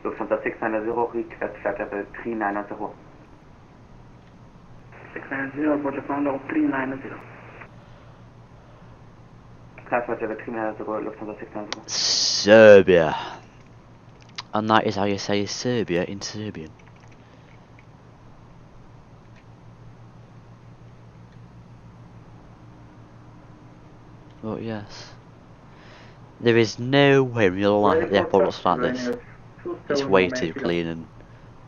Lufthansa 690, request flight level 390. 690, project ground level 390. Class flight level 390, Lufthansa 690. Serbia. And that is how you say Serbia in Serbian. But yes. There is no way the airport looks like this. Ryanair It's 27 way Romeo too Kilo. clean and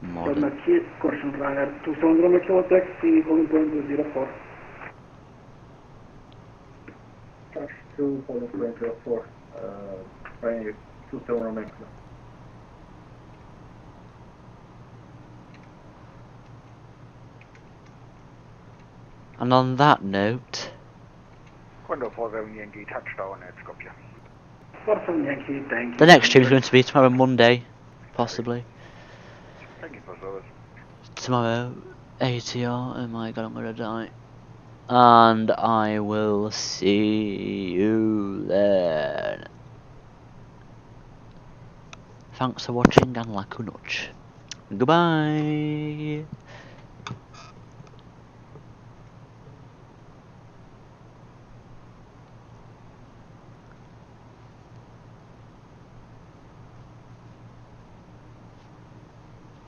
modern. Key, caution Ryanair 27 Romeo Kilo taxi, holding point 204. Taxi 2, holding point 04. Ryanair 27 Romeo Kilo. And on that note, Condor 47 Yankee, touchdown at Skopje. 47 Yankee, thank you. the next stream is going to be tomorrow Monday, possibly. Thank you for service. Tomorrow, ATR, oh my god, I'm gonna die. And I will see you then. Thanks for watching and like a nudge. Goodbye.